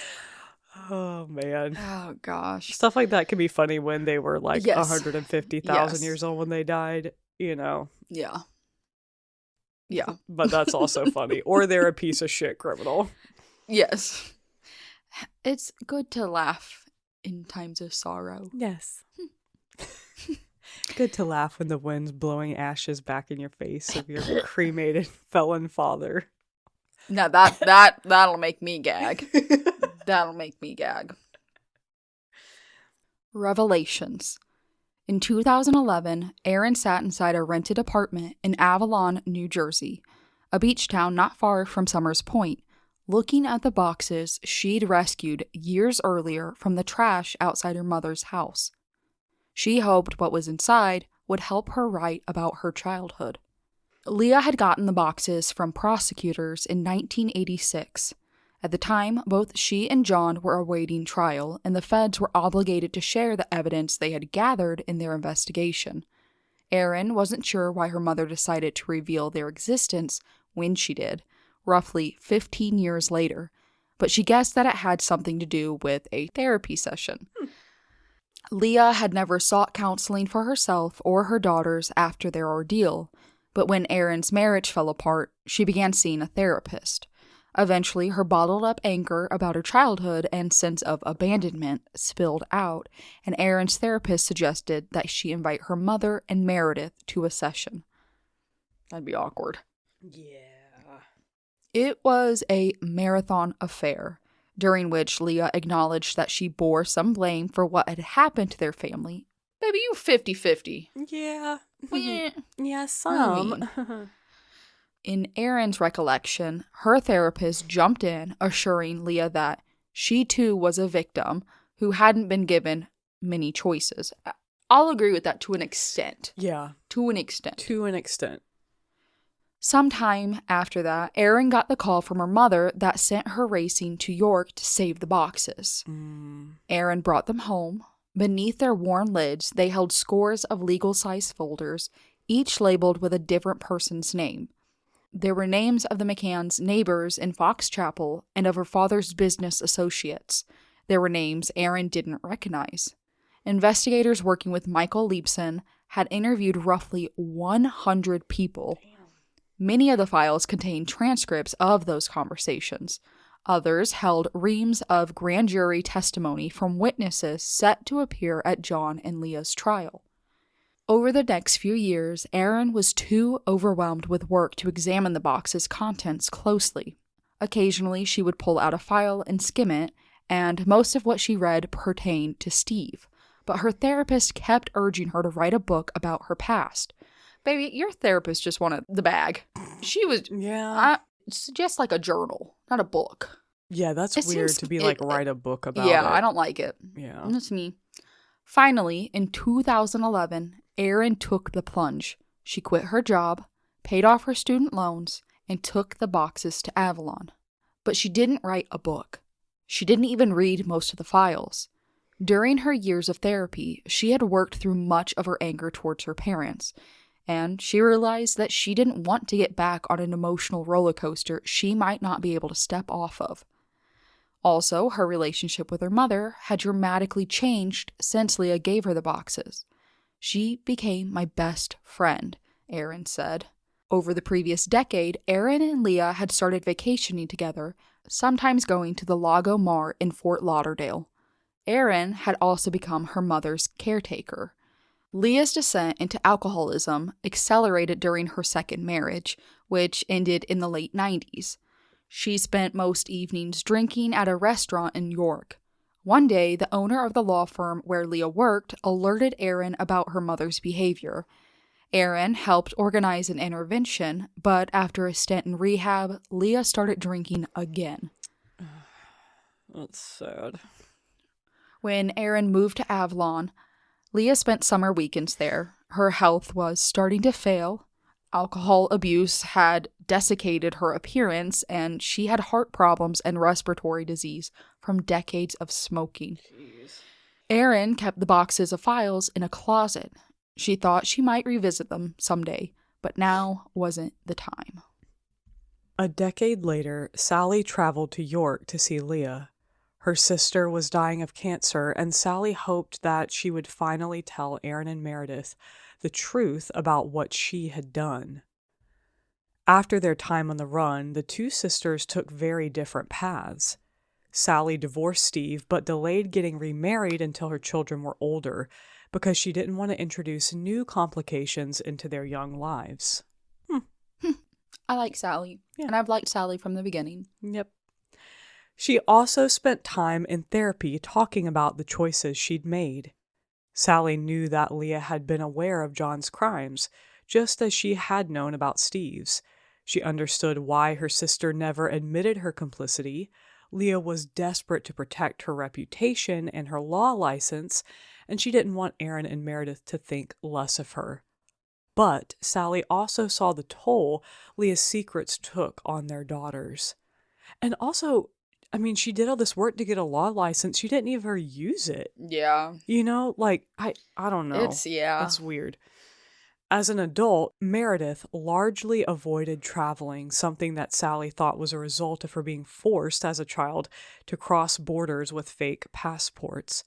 Oh man. Oh gosh. Stuff like that can be funny when they were like Yes. 150,000 Yes. years old when they died, you know. Yeah. Yeah. But that's also funny. Or they're a piece of shit criminal. Yes. It's good to laugh in times of sorrow. Yes. Good to laugh when the wind's blowing ashes back in your face of your cremated felon father. Now that'll make me gag. That'll make me gag. Revelations. In 2011, Erin sat inside a rented apartment in Avalon, New Jersey, a beach town not far from Summers Point, looking at the boxes she'd rescued years earlier from the trash outside her mother's house. She hoped what was inside would help her write about her childhood. Leah had gotten the boxes from prosecutors in 1986. At the time, both she and John were awaiting trial, and the feds were obligated to share the evidence they had gathered in their investigation. Erin wasn't sure why her mother decided to reveal their existence when she did, roughly 15 years later, but she guessed that it had something to do with a therapy session. Leah had never sought counseling for herself or her daughters after their ordeal, but when Erin's marriage fell apart, she began seeing a therapist. Eventually, her bottled-up anger about her childhood and sense of abandonment spilled out, and Erin's therapist suggested that she invite her mother and Meredith to a session. That'd be awkward. Yeah. It was a marathon affair, during which Leah acknowledged that she bore some blame for what had happened to their family. Baby, you 50-50. Yeah. Meh. Yeah, some. In Erin's recollection, her therapist jumped in, assuring Leah that she too was a victim who hadn't been given many choices. I'll agree with that to an extent. Yeah. To an extent. To an extent. Sometime after that, Erin got the call from her mother that sent her racing to York to save the boxes. Erin brought them home. Beneath their worn lids, they held scores of legal-size folders, each labeled with a different person's name. There were names of the McCanns' neighbors in Fox Chapel and of her father's business associates. There were names Erin didn't recognize. Investigators working with Michael Leibson had interviewed roughly 100 people. Many of the files contained transcripts of those conversations. Others held reams of grand jury testimony from witnesses set to appear at John and Leah's trial. Over the next few years, Erin was too overwhelmed with work to examine the box's contents closely. Occasionally, she would pull out a file and skim it, and most of what she read pertained to Steve. But her therapist kept urging her to write a book about her past. Baby, your therapist just wanted the bag. She was... Yeah. It's just like a journal, not a book. Yeah, that's It weird seems- to be it- like, write a book about it. Yeah, I don't like it. Yeah. That's me. Finally, in 2011, Erin took the plunge. She quit her job, paid off her student loans, and took the boxes to Avalon. But she didn't write a book. She didn't even read most of the files. During her years of therapy, she had worked through much of her anger towards her parents, and she realized that she didn't want to get back on an emotional roller coaster she might not be able to step off of. Also, her relationship with her mother had dramatically changed since Leah gave her the boxes. She became my best friend, Erin said. Over the previous decade, Erin and Leah had started vacationing together, sometimes going to the Lago Mar in Fort Lauderdale. Erin had also become her mother's caretaker. Leah's descent into alcoholism accelerated during her second marriage, which ended in the late 90s. She spent most evenings drinking at a restaurant in York. One day, the owner of the law firm where Leah worked alerted Erin about her mother's behavior. Erin helped organize an intervention, but after a stint in rehab, Leah started drinking again. That's sad. When Erin moved to Avalon, Leah spent summer weekends there. Her health was starting to fail. Alcohol abuse had desiccated her appearance, and she had heart problems and respiratory disease from decades of smoking. Jeez. Erin kept the boxes of files in a closet. She thought she might revisit them someday, but now wasn't the time. A decade later, Sally traveled to York to see Leah. Her sister was dying of cancer, and Sally hoped that she would finally tell Erin and Meredith the truth about what she had done. After their time on the run, the two sisters took very different paths. Sally divorced Steve, but delayed getting remarried until her children were older because she didn't want to introduce new complications into their young lives. I like Sally. Yeah. And I've liked Sally from the beginning. Yep. She also spent time in therapy talking about the choices she'd made. Sally knew that Leah had been aware of John's crimes, just as she had known about Steve's. She understood why her sister never admitted her complicity. Leah was desperate to protect her reputation and her law license, and she didn't want Erin and Meredith to think less of her. But Sally also saw the toll Leah's secrets took on their daughters. And also, I mean, she did all this work to get a law license. She didn't even use it. Yeah. You know, like, I don't know. It's weird. As an adult, Meredith largely avoided traveling, something that Sally thought was a result of her being forced as a child to cross borders with fake passports.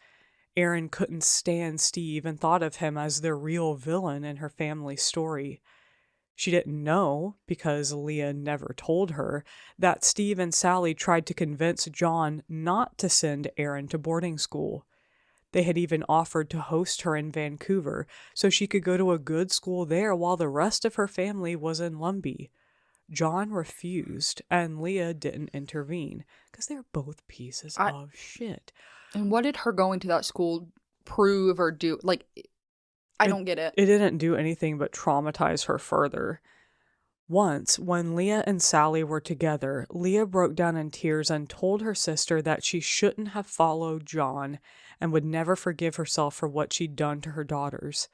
Erin couldn't stand Steve and thought of him as the real villain in her family story. She didn't know, because Leah never told her, that Steve and Sally tried to convince John not to send Erin to boarding school. They had even offered to host her in Vancouver so she could go to a good school there while the rest of her family was in Lumbee. John refused, and Leah didn't intervene, because they're both pieces of shit. And what did her going to that school prove or do? Like, I don't get it. It didn't do anything but traumatize her further. Once, when Leah and Sally were together, Leah broke down in tears and told her sister that she shouldn't have followed John and would never forgive herself for what she'd done to her daughters.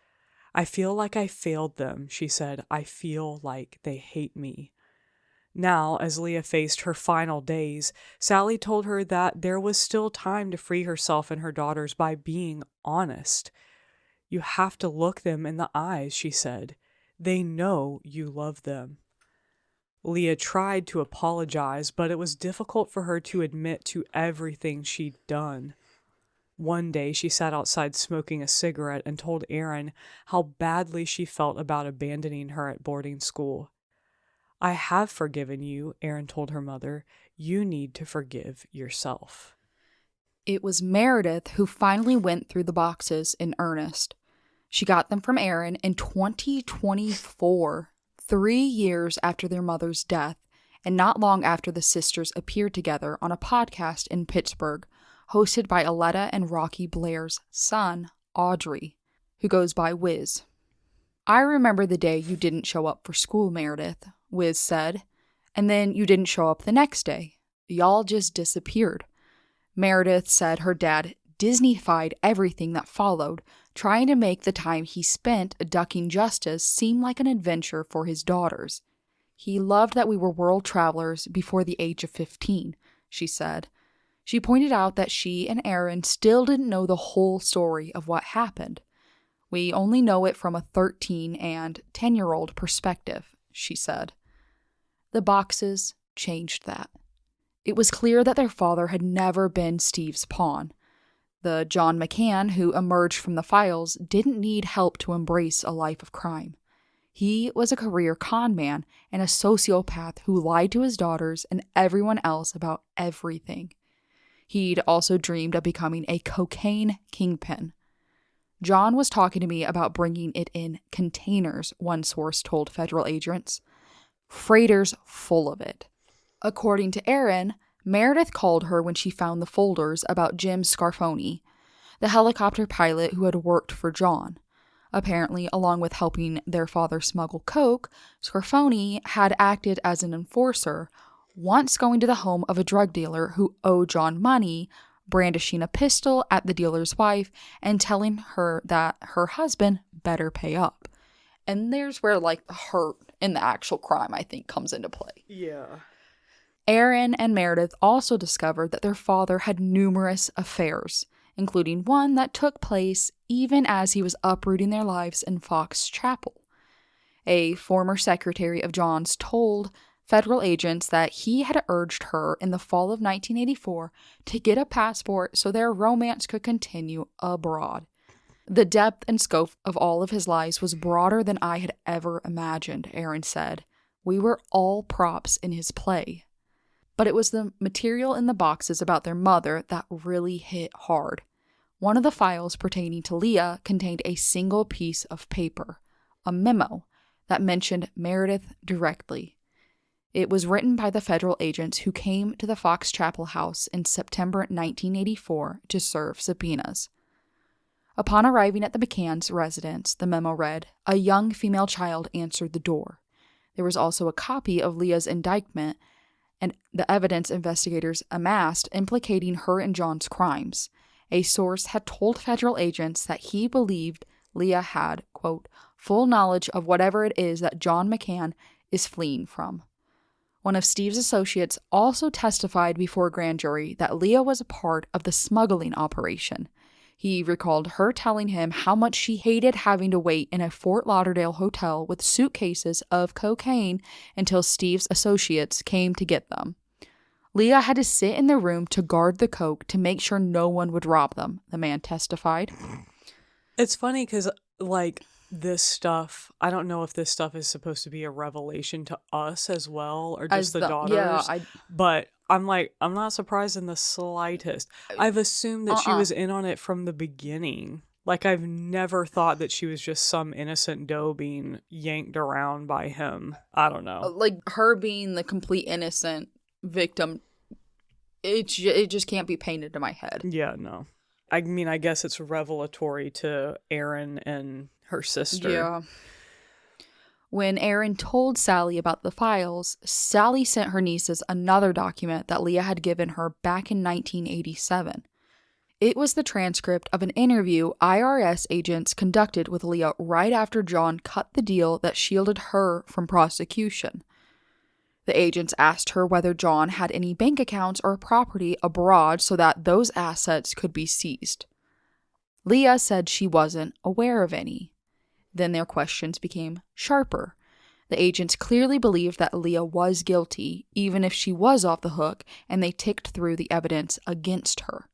"I feel like I failed them," she said. "I feel like they hate me." Now, as Leah faced her final days, Sally told her that there was still time to free herself and her daughters by being honest. "You have to look them in the eyes," she said. "They know you love them." Leah tried to apologize, but it was difficult for her to admit to everything she'd done. One day, she sat outside smoking a cigarette and told Erin how badly she felt about abandoning her at boarding school. "I have forgiven you," Erin told her mother. "You need to forgive yourself." It was Meredith who finally went through the boxes in earnest. She got them from Erin in 2024, 3 years after their mother's death, and not long after the sisters appeared together on a podcast in Pittsburgh, hosted by Aletta and Rocky Blair's son, Audrey, who goes by Wiz. "I remember the day you didn't show up for school, Meredith," Wiz said, "and then you didn't show up the next day. Y'all just disappeared." Meredith said her dad Disney-fied everything that followed, trying to make the time he spent ducking justice seem like an adventure for his daughters. "He loved that we were world travelers before the age of 15, she said. She pointed out that she and Erin still didn't know the whole story of what happened. "We only know it from a 13 and 10-year-old perspective," she said. The boxes changed that. It was clear that their father had never been Steve's pawn. The John McCann who emerged from the files didn't need help to embrace a life of crime. He was a career con man and a sociopath who lied to his daughters and everyone else about everything. He'd also dreamed of becoming a cocaine kingpin. "John was talking to me about bringing it in containers," one source told federal agents. "Freighters full of it." According to Erin, Meredith called her when she found the folders about Jim Scarfoni, the helicopter pilot who had worked for John. Apparently, along with helping their father smuggle coke, Scarfoni had acted as an enforcer, once going to the home of a drug dealer who owed John money, brandishing a pistol at the dealer's wife and telling her that her husband better pay up. And there's where, like, the hurt in the actual crime, I think, comes into play. Yeah. Erin and Meredith also discovered that their father had numerous affairs, including one that took place even as he was uprooting their lives in Fox Chapel. A former secretary of John's told federal agents that he had urged her in the fall of 1984 to get a passport so their romance could continue abroad. "The depth and scope of all of his lies was broader than I had ever imagined," Erin said. We were all props in his play. But it was the material in the boxes about their mother that really hit hard. One of the files pertaining to Leah contained a single piece of paper, a memo, that mentioned Meredith directly. It was written by the federal agents who came to the Fox Chapel house in September 1984 to serve subpoenas. Upon arriving at the McCanns' residence, the memo read, "A young female child answered the door." There was also a copy of Leah's indictment and the evidence investigators amassed implicating her in John's crimes. A source had told federal agents that he believed Leah had, quote, full knowledge of whatever it is that John McCann is fleeing from. One of Steve's associates also testified before a grand jury that Leah was a part of the smuggling operation. He recalled her telling him how much she hated having to wait in a Fort Lauderdale hotel with suitcases of cocaine until Steve's associates came to get them. Leah had to sit in the room to guard the coke to make sure no one would rob them, the man testified. It's funny because, like, this stuff, I don't know if this stuff is supposed to be a revelation to us as well, or just the daughters. Yeah, but I'm like, I'm not surprised in the slightest. I've assumed that she was in on it from the beginning. Like, I've never thought that she was just some innocent doe being yanked around by him. I don't know. Like, her being the complete innocent victim, it just can't be painted in my head. Yeah, no. I mean, I guess it's revelatory to Erin and her sister. Yeah. When Erin told Sally about the files, Sally sent her nieces another document that Leah had given her back in 1987. It was the transcript of an interview IRS agents conducted with Leah right after John cut the deal that shielded her from prosecution. The agents asked her whether John had any bank accounts or property abroad so that those assets could be seized. Leah said she wasn't aware of any. Then their questions became sharper. The agents clearly believed that Leah was guilty, even if she was off the hook, and they ticked through the evidence against her.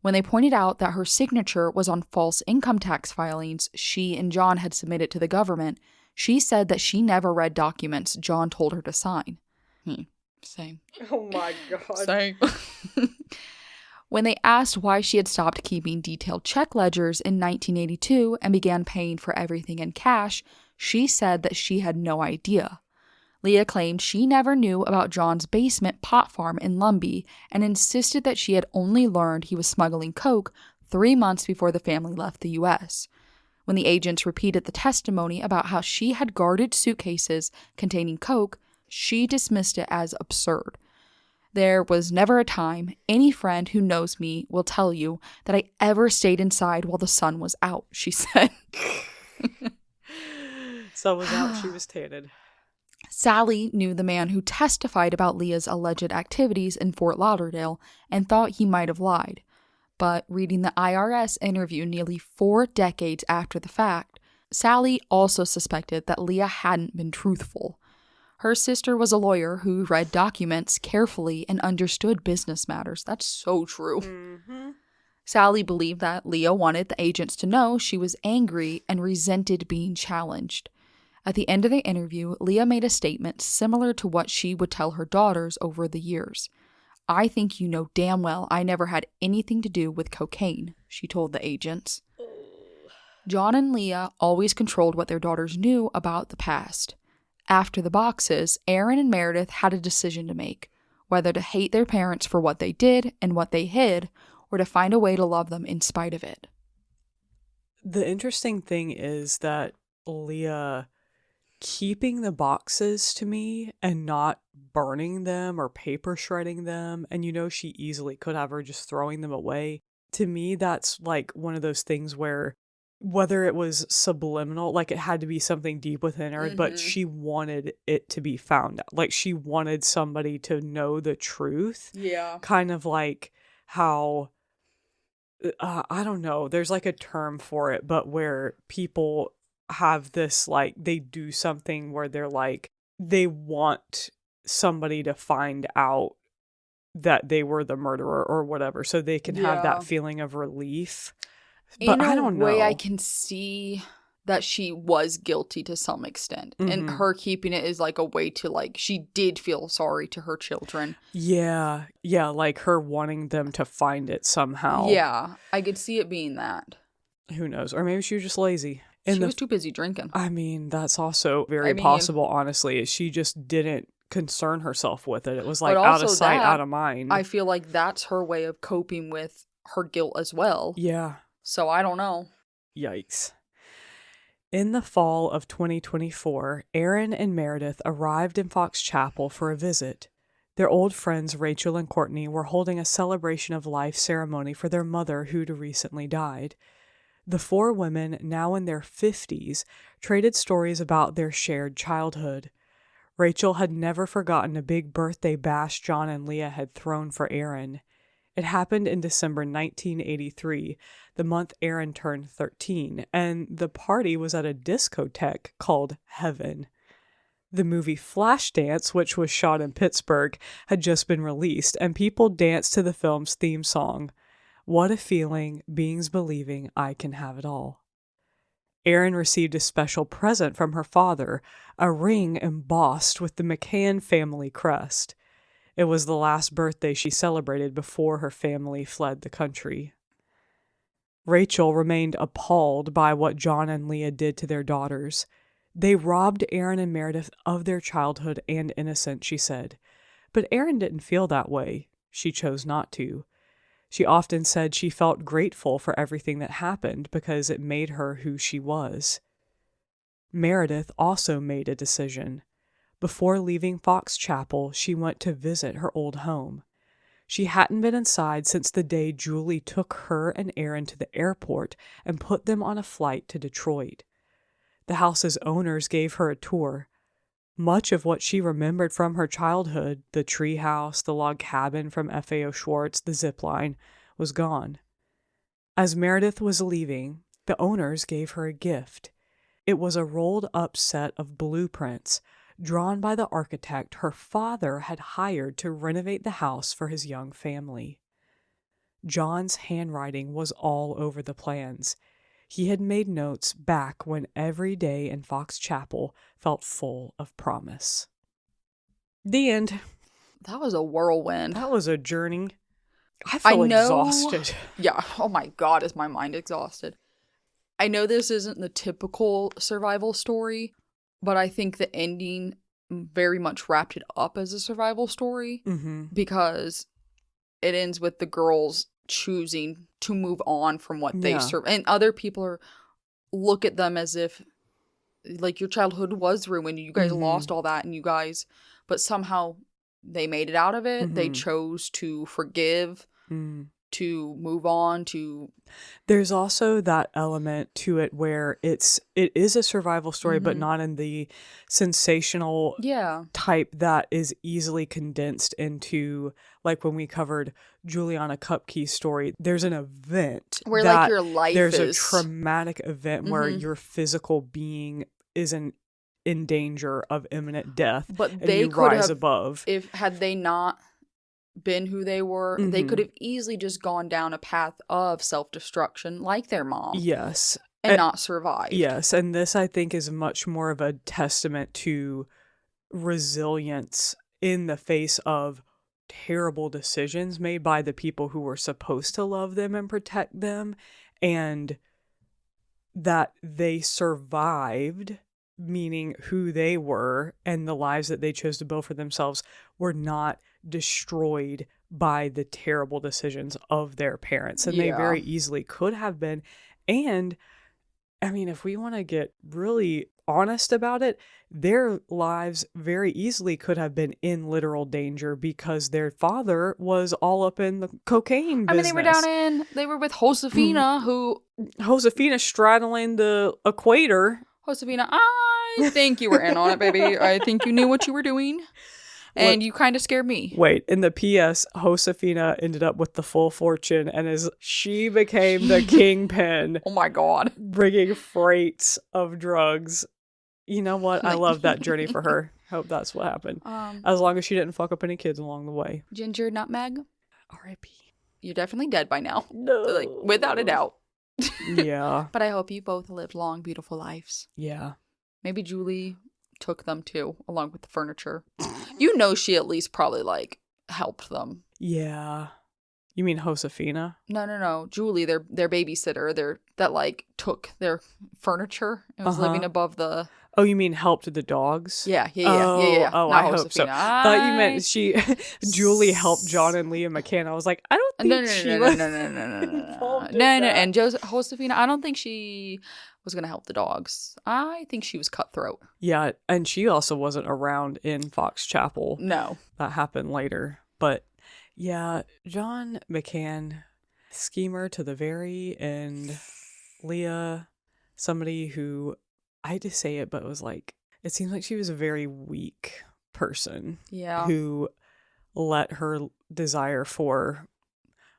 When they pointed out that her signature was on false income tax filings she and John had submitted to the government, she said that she never read documents John told her to sign. Same. Oh my God. Same. When they asked why she had stopped keeping detailed check ledgers in 1982 and began paying for everything in cash, she said that she had no idea. Leah claimed she never knew about John's basement pot farm in Lumbee and insisted that she had only learned he was smuggling coke 3 months before the family left the U.S. When the agents repeated the testimony about how she had guarded suitcases containing coke, she dismissed it as absurd. There was never a time, any friend who knows me will tell you, that I ever stayed inside while the sun was out, she said. Sun was out, she was tanted. Sally knew the man who testified about Leah's alleged activities in Fort Lauderdale and thought he might have lied. But reading the IRS interview nearly 4 decades after the fact, Sally also suspected that Leah hadn't been truthful. Her sister was a lawyer who read documents carefully and understood business matters. That's so true. Mm-hmm. Sally believed that Leah wanted the agents to know she was angry and resented being challenged. At the end of the interview, Leah made a statement similar to what she would tell her daughters over the years. "I think you know damn well I never had anything to do with cocaine," she told the agents. John and Leah always controlled what their daughters knew about the past. After the boxes, Erin and Meredith had a decision to make, whether to hate their parents for what they did and what they hid, or to find a way to love them in spite of it. The interesting thing is that Leah keeping the boxes to me and not burning them or paper shredding them, and she easily could have her just throwing them away. To me, that's like one of those things where whether it was subliminal, like it had to be something deep within her, but she wanted it to be found out. Like she wanted somebody to know the truth. Yeah. Kind of like how, I don't know, there's like a term for it, but where people have this, like, they do something where they're like, they want somebody to find out that they were the murderer or whatever, so they can have that feeling of relief. But I don't know. In a way, I can see that she was guilty to some extent. And her keeping it is like a way to like, she did feel sorry to her children. Yeah. Yeah, like her wanting them to find it somehow. Yeah, I could see it being that. Who knows? Or maybe she was just lazy. She was too busy drinking. I mean, that's also very possible, honestly. She just didn't concern herself with it. It was like out of sight, out of mind. I feel like that's her way of coping with her guilt as well. Yeah. So I don't know. Yikes. In the fall of 2024, Erin and Meredith arrived in Fox Chapel for a visit. Their old friends Rachel and Courtney were holding a celebration of life ceremony for their mother who'd recently died. The four women, now in their 50s, traded stories about their shared childhood. Rachel had never forgotten a big birthday bash John and Leah had thrown for Erin. It happened in December 1983, the month Erin turned 13, and the party was at a discotheque called Heaven. The movie Flashdance, which was shot in Pittsburgh, had just been released, and people danced to the film's theme song, "What a Feeling, Beings Believing I Can Have It All." Erin received a special present from her father, a ring embossed with the McCann family crest. It was the last birthday she celebrated before her family fled the country. Rachel remained appalled by what John and Leah did to their daughters. They robbed Erin and Meredith of their childhood and innocence, she said. But Erin didn't feel that way. She chose not to. She often said she felt grateful for everything that happened because it made her who she was. Meredith also made a decision. Before leaving Fox Chapel, she went to visit her old home. She hadn't been inside since the day Julie took her and Erin to the airport and put them on a flight to Detroit. The house's owners gave her a tour. Much of what she remembered from her childhood, the tree house, the log cabin from FAO Schwartz, the zip line, was gone. As Meredith was leaving, the owners gave her a gift. It was a rolled-up set of blueprints drawn by the architect her father had hired to renovate the house for his young family. John's handwriting was all over the plans. He had made notes back when every day in Fox Chapel felt full of promise. The end. That was a whirlwind. That was a journey. I feel exhausted. Yeah. Oh my God, is my mind exhausted. I know this isn't the typical survival story, but I think the ending very much wrapped it up as a survival story because it ends with the girls choosing to move on from what they serve, and other people look at them as if like your childhood was ruined, you guys lost all that, and you guys, but somehow they made it out of it. They chose to forgive, to move on, to... There's also that element to it where it is a survival story, but not in the sensational type that is easily condensed into, like when we covered Juliana Kupke's story, there's an event where like your life there's is... a traumatic event where your physical being is in danger of imminent death, but and they you could rise have, above. if had they not been who they were, they could have easily just gone down a path of self-destruction like their mom. Yes. And not survived. Yes, and this I think is much more of a testament to resilience in the face of terrible decisions made by the people who were supposed to love them and protect them, and that they survived, meaning who they were and the lives that they chose to build for themselves were not destroyed by the terrible decisions of their parents. And they very easily could have been. And I mean, if we want to get really honest about it, their lives very easily could have been in literal danger because their father was all up in the cocaine business. I mean, they were with Josefina, Josefina straddling the equator. Josefina, I think you were in on it, baby. I think you knew what you were doing. And you kind of scared me. Wait, in the PS, Josefina ended up with the full fortune, and she became the kingpin. Oh my God. Bringing freights of drugs. You know what? I love that journey for her. Hope that's what happened. As long as she didn't fuck up any kids along the way. Ginger Nutmeg? R.I.P. You're definitely dead by now. No. Like, without a doubt. Yeah. But I hope you both lived long, beautiful lives. Yeah. Maybe Julie took them too, along with the furniture. You know she at least probably, like, helped them. Yeah. You mean Josefina? No. Julie, their babysitter, that, like, took their furniture and was living above the... Oh, you mean helped the dogs? Yeah. Oh, Not I hope so. Josefina. Thought you meant Julie helped John and Leah McCann. I was like, I don't think she was involved in that. And Josefina, I don't think she was going to help the dogs. I think she was cutthroat. Yeah, and she also wasn't around in Fox Chapel. No. That happened later. But yeah, John McCann, schemer to the very end. Leah, somebody who, I hate to say it, but it was like, it seems like she was a very weak person. Yeah. Who let her desire for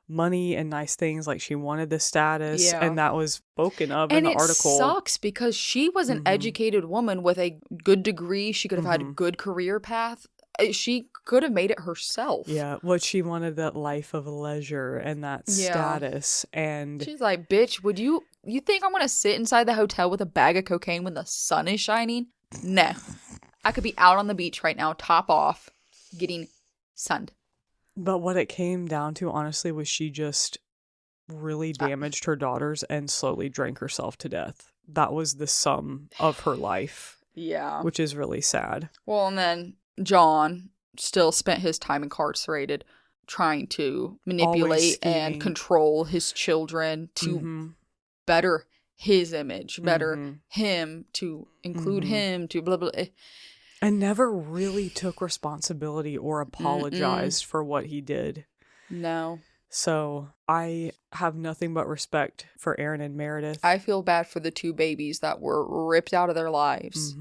money and nice things, like she wanted the status, and that was spoken of in the article. And it sucks because she was an educated woman with a good degree. She could have had a good career path. She could have made it herself. Yeah, what she wanted, that life of leisure and that status. And she's like, bitch, would you think I'm gonna sit inside the hotel with a bag of cocaine when the sun is shining? No. I could be out on the beach right now, top off, getting sunned. But what it came down to, honestly, was she just really damaged her daughters and slowly drank herself to death. That was the sum of her life. Yeah. Which is really sad. Well, and then John still spent his time incarcerated trying to manipulate and control his children to better his image, better him, to include him, to blah, blah, blah. And never really took responsibility or apologized for what he did. No. So I have nothing but respect for Erin and Meredith. I feel bad for the two babies that were ripped out of their lives,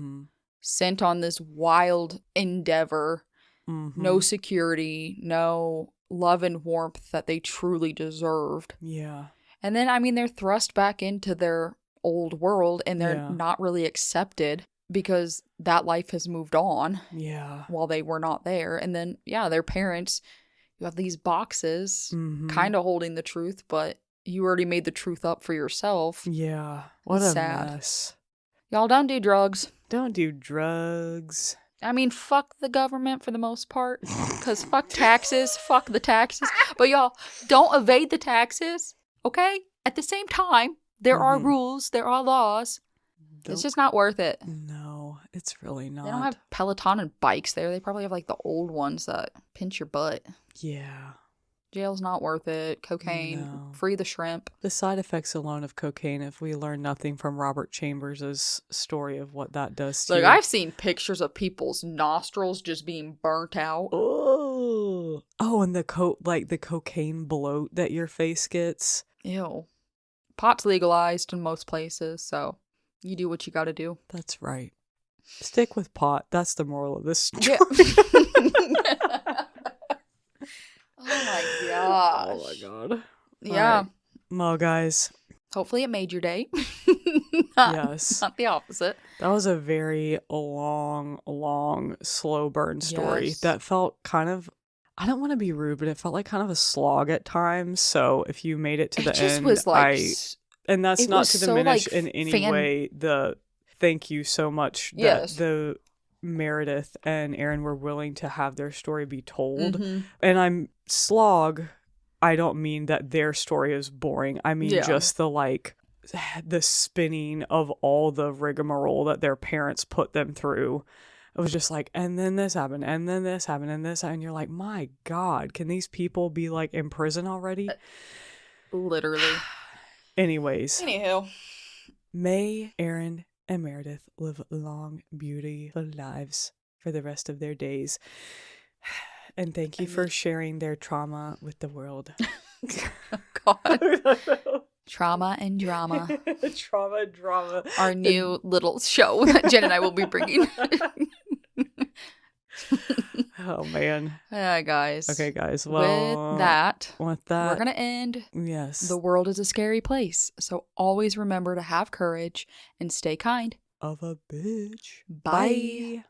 sent on this wild endeavor, no security, no love and warmth that they truly deserved. Yeah. And then, I mean, they're thrust back into their old world and they're not really accepted because that life has moved on. Yeah. While they were not there. And then, their parents, you have these boxes kind of holding the truth, but you already made the truth up for yourself. Yeah. What a mess. Y'all don't do drugs. Don't do drugs. I mean, fuck the government for the most part. Because fuck taxes. Fuck the taxes. But y'all, don't evade the taxes. Okay? At the same time, there are rules. There are laws. It's just not worth it. No, it's really not. They don't have Peloton and bikes there. They probably have like the old ones that pinch your butt. Yeah. Jail's not worth it. Cocaine. No. Free the shrimp. The side effects alone of cocaine, if we learn nothing from Robert Chambers' story of what that does to you. I've seen pictures of people's nostrils just being burnt out. Oh, and the cocaine bloat that your face gets. Ew. Pot's legalized in most places, so you do what you gotta do. That's right. Stick with pot. That's the moral of this story. Yeah. Oh my gosh. Oh my god. Yeah. Right. Well, guys. Hopefully it made your day. Yes. Not the opposite. That was a very long, slow burn story that felt kind of, I don't want to be rude, but it felt like kind of a slog at times. So if you made it to the end, was like, and that's not to diminish in any way the thank you so much that the Meredith and Erin were willing to have their story be told. And I'm slog. I don't mean that their story is boring. I mean just the spinning of all the rigmarole that their parents put them through. It was just like, and then this happened, and then this happened, and this, and you're like, my God, can these people be like in prison already? Literally. Anyways. Anywho. May Erin and Meredith live long, beautiful lives for the rest of their days. And thank you for sharing their trauma with the world. God. Trauma and drama. Trauma and drama. Our new little show that Jen and I will be bringing. Oh, man. Yeah, guys. Okay, guys. Well, with that, we're going to end. Yes. The world is a scary place. So always remember to have courage and stay kind. Of a bitch. Bye.